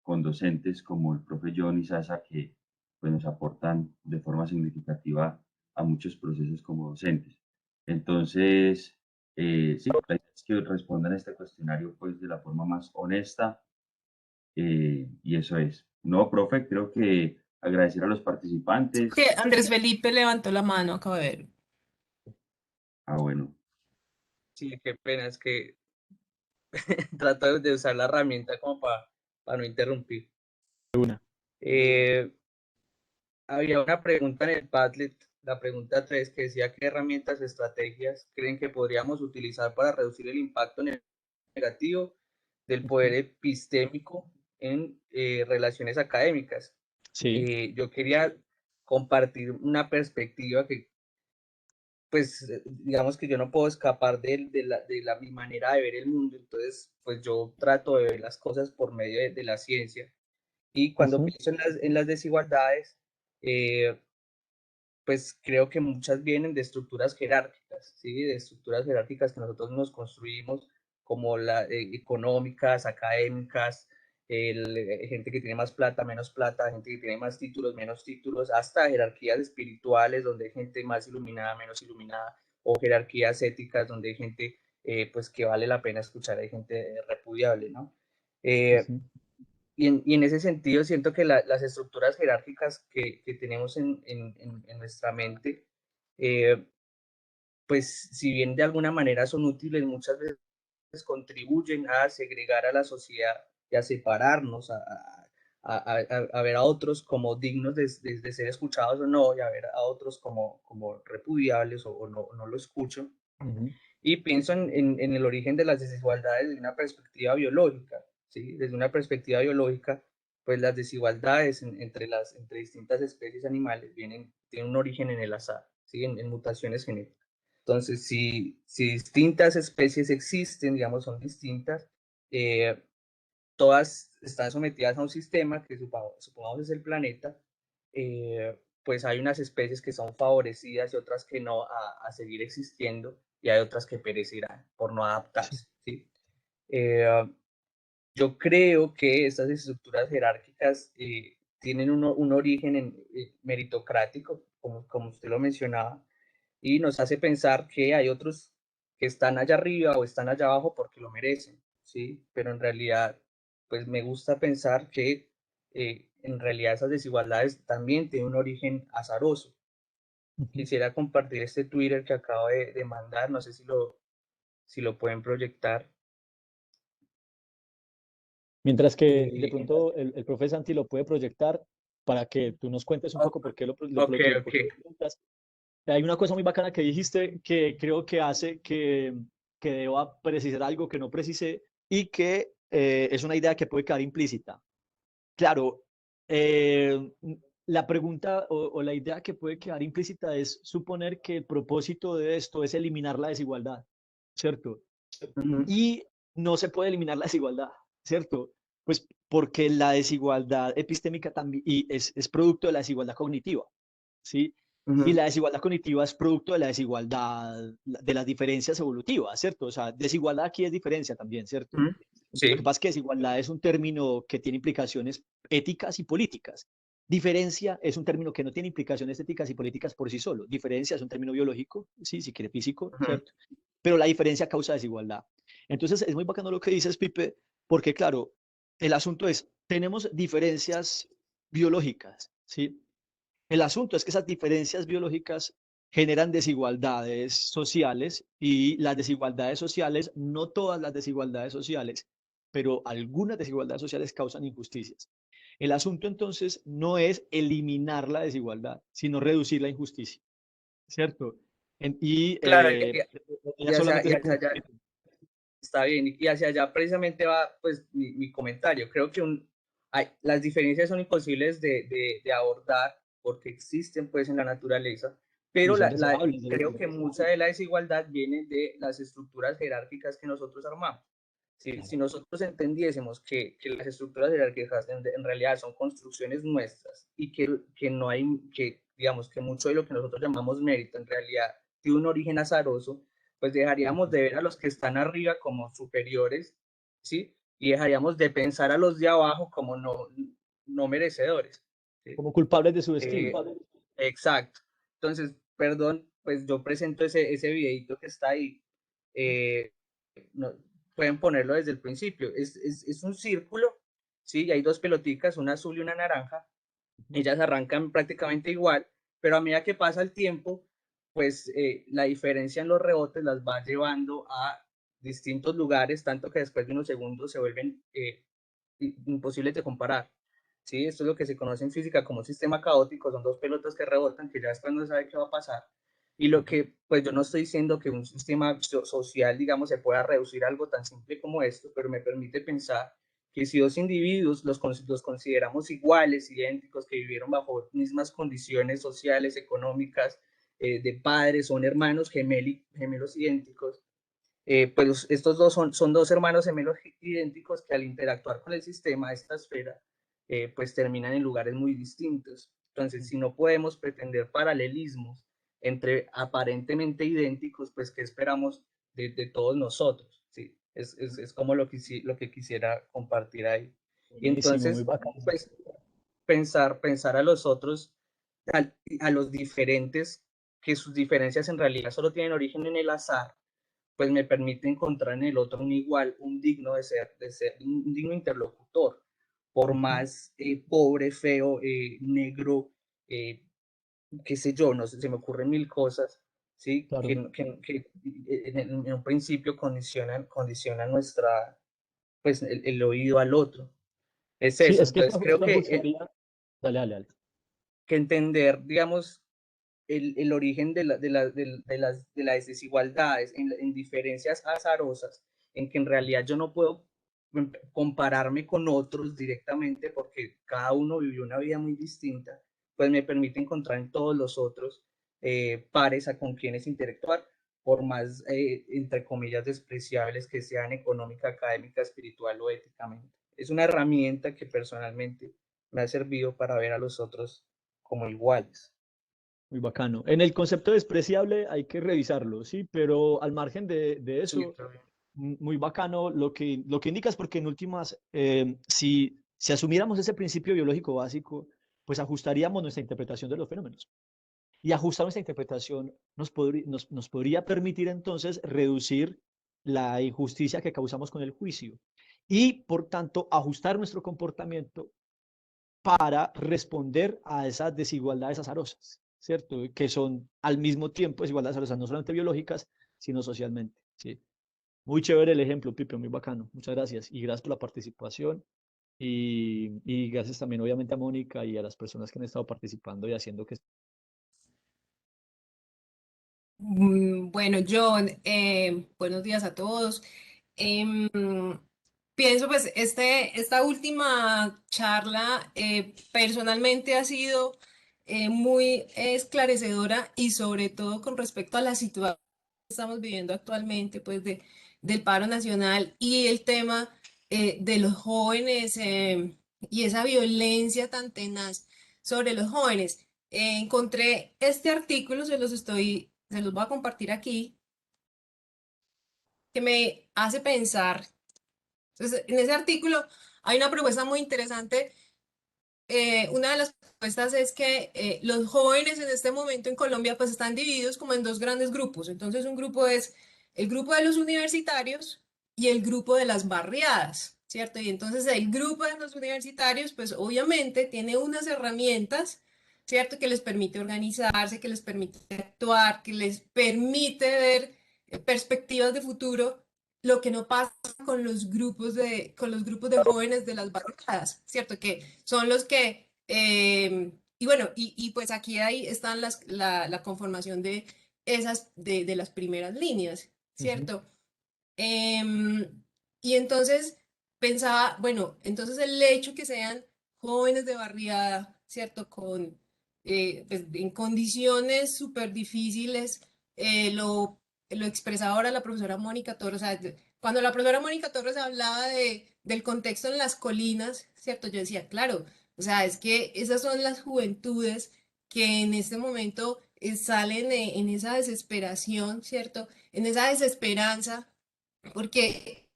con docentes como el profe John y Sasa que pues, nos aportan de forma significativa a muchos procesos como docentes. Entonces, sí, la idea es que respondan a este cuestionario pues de la forma más honesta y eso es. No, profe, creo que agradecer a los participantes. Que Andrés Felipe levantó la mano, acabo de ver. Bueno. Sí, qué pena, es que trato de usar la herramienta como para no interrumpir. Había una pregunta en el Padlet, la pregunta 3, que decía qué herramientas o estrategias creen que podríamos utilizar para reducir el impacto negativo del poder epistémico en relaciones académicas. Sí. Yo quería compartir una perspectiva que, pues, digamos que yo no puedo escapar mi manera de ver el mundo, entonces, pues yo trato de ver las cosas por medio de la ciencia. Y cuando pienso en las desigualdades, pues creo que muchas vienen de estructuras jerárquicas, ¿sí? De estructuras jerárquicas que nosotros nos construimos, como económicas, académicas, gente que tiene más plata, menos plata, gente que tiene más títulos, menos títulos, hasta jerarquías espirituales donde hay gente más iluminada, menos iluminada, o jerarquías éticas donde hay gente pues que vale la pena escuchar, hay gente repudiable, ¿no? Y en ese sentido siento que las estructuras jerárquicas que tenemos en nuestra mente, pues si bien de alguna manera son útiles, muchas veces contribuyen a segregar a la sociedad y a separarnos, a ver a otros como dignos de ser escuchados o no, y a ver a otros como repudiables o no lo escucho. Y pienso en el origen de las desigualdades desde una perspectiva biológica, ¿sí? Desde una perspectiva biológica, pues las desigualdades entre distintas especies animales tienen un origen en el azar, ¿sí? En mutaciones genéticas. Entonces, si distintas especies existen, digamos, son distintas, todas están sometidas a un sistema que supongamos es el planeta, pues hay unas especies que son favorecidas y otras que no a seguir existiendo y hay otras que perecerán por no adaptarse. ¿Sí? Yo creo que estas estructuras jerárquicas tienen un origen meritocrático, como usted lo mencionaba, y nos hace pensar que hay otros que están allá arriba o están allá abajo porque lo merecen, ¿sí? Pero en realidad, pues me gusta pensar que en realidad esas desigualdades también tienen un origen azaroso, quisiera compartir este Twitter que acabo de mandar, no sé si lo pueden proyectar. Mientras que de Eh, pronto el profe Santi lo puede proyectar para que tú nos cuentes un o- poco por qué ok, por qué lo preguntas. Hay una cosa muy bacana que dijiste que creo que hace que deba precisar algo que no precisé y que es una idea que puede quedar implícita. Claro, la pregunta o la idea que puede quedar implícita es suponer que el propósito de esto es eliminar la desigualdad, ¿cierto? ujú, Y no se puede eliminar la desigualdad, ¿cierto? Pues porque la desigualdad epistémica también es producto de la desigualdad cognitiva, ¿sí? Y ujú, la desigualdad cognitiva es producto de la desigualdad, de las diferencias evolutivas, ¿cierto? O sea, desigualdad aquí es diferencia también, ¿cierto? ujú, Lo que sí, pasa es que desigualdad es un término que tiene implicaciones éticas y políticas. Diferencia es un término que no tiene implicaciones éticas y políticas por sí solo. Diferencia es un término biológico, sí, si quiere físico, ujú, ¿cierto? Pero la diferencia causa desigualdad. Entonces es muy bacano lo que dices, Pipe, porque claro, el asunto es, tenemos diferencias biológicas, ¿sí? El asunto es que esas diferencias biológicas generan desigualdades sociales y las desigualdades sociales, no todas las desigualdades sociales, pero algunas desigualdades sociales causan injusticias. El asunto entonces no es eliminar la desigualdad, sino reducir la injusticia, ¿cierto? Y claro, ella solamente y se hacia puede... allá, está bien, y hacia allá precisamente va pues mi comentario. Creo que las diferencias son imposibles de abordar porque existen pues en la naturaleza, Y pero son reservables de creo hecho. que mucha de la desigualdad viene de las estructuras jerárquicas que nosotros armamos. Si Claro. nosotros entendiésemos que las estructuras jerárquicas en realidad son construcciones nuestras y que no hay, que digamos que mucho de lo que nosotros llamamos mérito en realidad tiene un origen azaroso, pues dejaríamos de ver a los que están arriba como superiores, ¿sí? Y dejaríamos de pensar a los de abajo como no merecedores, ¿sí? Como culpables de su Eh, destino. exacto. Entonces, perdón, pues yo presento ese videito que está ahí. Eh, no, pueden ponerlo desde el principio. Es un círculo, ¿sí? Y hay dos peloticas, una azul y una naranja. Ellas arrancan prácticamente igual, pero a medida que pasa el tiempo, pues la diferencia en los rebotes las va llevando a distintos lugares, tanto que después de unos segundos se vuelven imposibles de comparar. ¿Sí? Esto es lo que se conoce en física como un sistema caótico, son dos pelotas que rebotan, que ya después no sabe qué va a pasar. Y lo que, pues yo no estoy diciendo que un sistema social, digamos, se pueda reducir a algo tan simple como esto, pero me permite pensar que si dos individuos los consideramos iguales, idénticos, que vivieron bajo mismas condiciones sociales, económicas, de padres, son hermanos gemelos idénticos, pues estos dos son dos hermanos gemelos idénticos que al interactuar con el sistema, esta esfera, pues terminan en lugares muy distintos. Entonces, si no podemos pretender paralelismos entre aparentemente idénticos, pues ¿qué esperamos de todos nosotros? ¿Sí? Es como lo que quisiera compartir ahí. Y Buenísimo, muy entonces, bacano. pues pensar a los otros, a los diferentes, que sus diferencias en realidad solo tienen origen en el azar, pues me permite encontrar en el otro un igual, un digno de ser un digno interlocutor, por más pobre, feo, negro, eh, qué sé yo, no sé, se me ocurren mil cosas, ¿sí? Claro. Que en un principio condicionan nuestra, pues el oído al otro. Es Sí, eso, es que entonces creo eso ajustaría. Dale, dale, dale. que entender, digamos, el origen de las desigualdades en diferencias azarosas, en que en realidad yo no puedo compararme con otros directamente porque cada uno vivió una vida muy distinta, pues me permite encontrar en todos los otros pares a con quienes interactuar, por más, entre comillas, despreciables que sean económica, académica, espiritual o éticamente. Es una herramienta que personalmente me ha servido para ver a los otros como iguales. Muy bacano. En el concepto despreciable hay que revisarlo, sí, pero al margen de Sí, eso, muy bacano lo que indicas, porque en últimas, si asumiéramos ese principio biológico básico, pues ajustaríamos nuestra interpretación de los fenómenos. Y ajustar nuestra interpretación nos podría permitir entonces reducir la injusticia que causamos con el juicio y, por tanto, ajustar nuestro comportamiento para responder a esas desigualdades azarosas. ¿cierto? Que son al mismo tiempo desigualdades, o sea, no solamente biológicas, sino socialmente, ¿sí? Muy chévere el ejemplo, Pipe, muy bacano. Muchas gracias. Y gracias por la participación. Y gracias también, obviamente, a Mónica y a las personas que han estado participando y haciendo que... Bueno, John, buenos días a todos. Em, Pienso, pues, esta última charla personalmente ha sido muy esclarecedora y sobre todo con respecto a la situación que estamos viviendo actualmente, pues, del paro nacional y el tema de los jóvenes y esa violencia tan tenaz sobre los jóvenes. Encontré este artículo, se los voy a compartir aquí, que me hace pensar. Entonces, en ese artículo hay una propuesta muy interesante. Una de las propuestas es que los jóvenes en este momento en Colombia pues están divididos como en dos grandes grupos. Entonces, un grupo es el grupo de los universitarios y el grupo de las barriadas, ¿cierto? Y entonces el grupo de los universitarios pues obviamente tiene unas herramientas, ¿cierto? Que les permite organizarse, que les permite actuar, que les permite ver perspectivas de futuro, lo que no pasa con los grupos de jóvenes de las barriadas, ¿cierto? Que son los que, y bueno, pues aquí ahí están la conformación de esas, de las primeras líneas, Ujú. ¿cierto? Y entonces pensaba, bueno, entonces el hecho que sean jóvenes de barriada, ¿cierto? Pues, en condiciones súper difíciles, lo expresaba ahora la profesora Mónica Torres, o sea, cuando la profesora Mónica Torres hablaba del contexto en las colinas, ¿cierto? Yo decía, claro, o sea, es que esas son las juventudes que en este momento salen en esa desesperación, ¿cierto? En esa desesperanza porque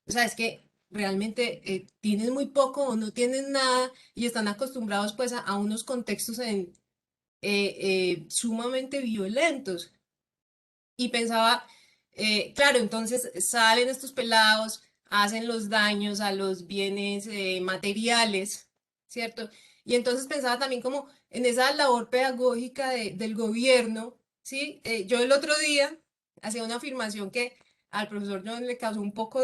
o sea, es que realmente tienen muy poco o no tienen nada y están acostumbrados pues a unos contextos sumamente violentos. Y pensaba, claro, entonces salen estos pelados, hacen los daños a los bienes materiales, ¿cierto? Y entonces pensaba también como en esa labor pedagógica del gobierno, ¿sí? Yo el otro día hacía una afirmación que al profesor John le causó un poco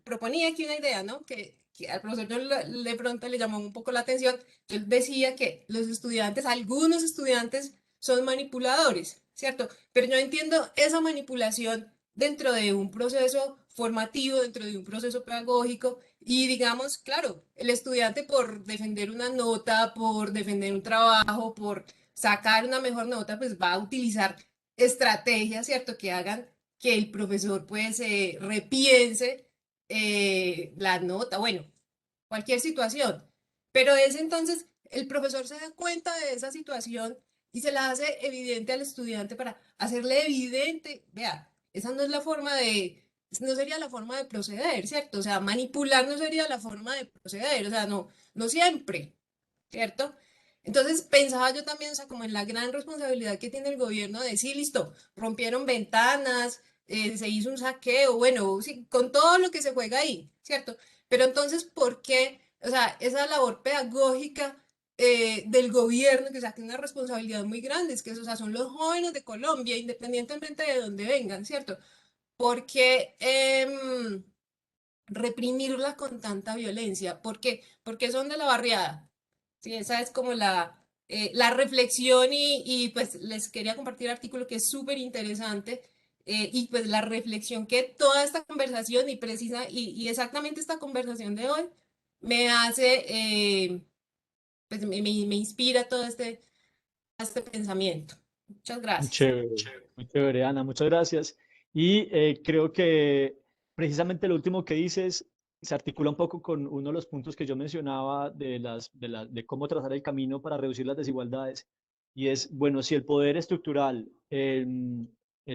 proponía aquí una idea, ¿no? Que al profesor John de pronto le llamó un poco la atención. Yo decía que los estudiantes, algunos estudiantes, son manipuladores, ¿cierto? Pero yo entiendo esa manipulación dentro de un proceso formativo, dentro de un proceso pedagógico y digamos, claro, el estudiante por defender una nota, por defender un trabajo, por sacar una mejor nota, pues va a utilizar estrategias, ¿cierto? Que hagan que el profesor pues repiense la nota, bueno, cualquier situación. Pero es entonces, el profesor se da cuenta de esa situación y se la hace evidente al estudiante para hacerle evidente, vea, esa no es la forma no sería la forma de proceder, ¿cierto? O sea, manipular no sería la forma de proceder, o sea, no, no siempre, ¿cierto? Entonces pensaba yo también, o sea, como en la gran responsabilidad que tiene el gobierno de decir, listo, rompieron ventanas, se hizo un saqueo, bueno, sí, con todo lo que se juega ahí, ¿cierto? Pero entonces, ¿por qué? O sea, esa labor pedagógica del gobierno, que o sea, tiene una responsabilidad muy grande, es que o sea, son los jóvenes de Colombia, independientemente de dónde vengan, ¿cierto? ¿Por qué reprimirla con tanta violencia? ¿Por qué? Porque son de la barriada. Sí, esa es como la reflexión pues les quería compartir el artículo que es súper interesante y pues la reflexión que toda esta conversación y exactamente esta conversación de hoy me hace, pues me inspira todo este pensamiento. Muchas Muy gracias. chévere, muy chévere, Ana, muchas gracias. Y creo que precisamente lo último que dices se articula un poco con uno de los puntos que yo mencionaba de cómo trazar el camino para reducir las desigualdades. Y es, bueno, si el poder estructural, el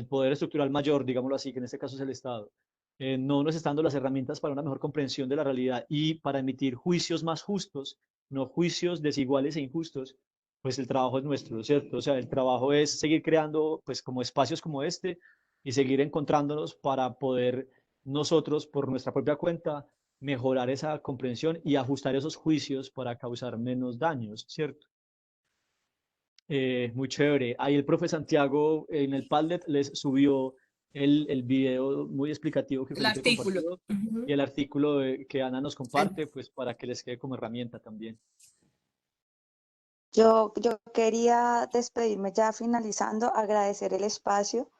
poder estructural mayor, digámoslo así, que en este caso es el Estado, no nos está dando las herramientas para una mejor comprensión de la realidad y para emitir juicios más justos, no juicios desiguales e injustos, pues el trabajo es nuestro, ¿cierto? O sea, el trabajo es seguir creando, pues, como espacios como este y seguir encontrándonos para poder nosotros, por nuestra propia cuenta, mejorar esa comprensión y ajustar esos juicios para causar menos daños, ¿cierto? Muy chévere. Ahí el profe Santiago en el Padlet les subió el video muy explicativo que El Felipe artículo. compartió y Ujú. el artículo que Ana nos Sí. comparte, pues para que les quede como herramienta también. Yo quería despedirme ya finalizando, agradecer el espacio,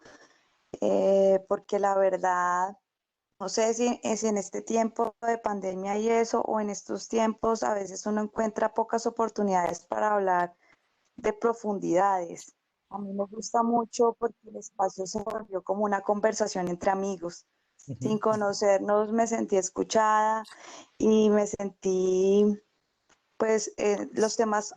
porque la verdad, no sé si en este tiempo de pandemia y eso, o en estos tiempos, a veces uno encuentra pocas oportunidades para hablar de profundidades. A mí me gusta mucho porque el espacio se volvió como una conversación entre amigos. Sin Ujú. conocernos me sentí escuchada y me sentí, pues los temas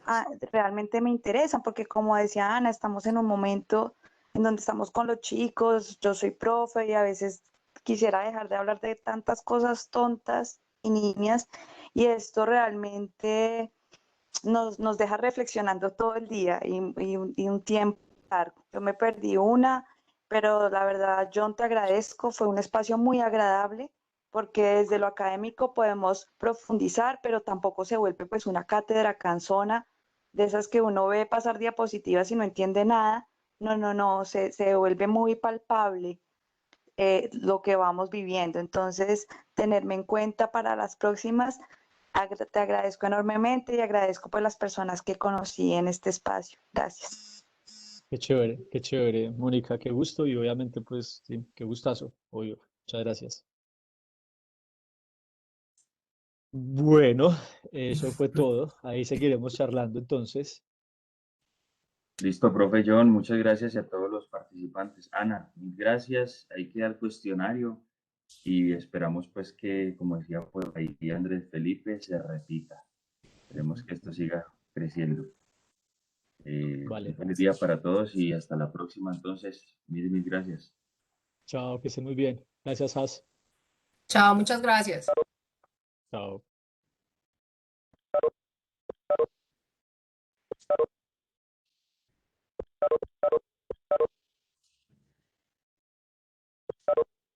realmente me interesan porque como decía Ana, estamos en un momento en donde estamos con los chicos, yo soy profe y a veces quisiera dejar de hablar de tantas cosas tontas y niñas y esto realmente nos deja reflexionando todo el día y un tiempo largo. Yo me perdí una, pero la verdad, John, te agradezco. Fue un espacio muy agradable porque desde lo académico podemos profundizar, pero tampoco se vuelve pues una cátedra cansona de esas que uno ve pasar diapositivas y no entiende nada. No, no, no, se vuelve muy palpable lo que vamos viviendo. Entonces, tenerme en cuenta para las próximas. Te agradezco enormemente y agradezco por las personas que conocí en este espacio. Gracias. Qué chévere, Mónica, qué gusto y obviamente pues sí, qué gustazo, obvio. Muchas gracias. Bueno, eso fue todo. Ahí seguiremos charlando entonces. Listo, profe John, muchas gracias a todos los participantes. Ana, mil gracias. Ahí queda el cuestionario y esperamos pues que, como decía por ahí Andrés Felipe, se repita. Esperemos Ujú. que esto siga creciendo. Un Vale, feliz día para todos y hasta la próxima. Entonces, mil gracias. chao, que estén muy bien. Gracias, Has. Chao, muchas gracias. Chao.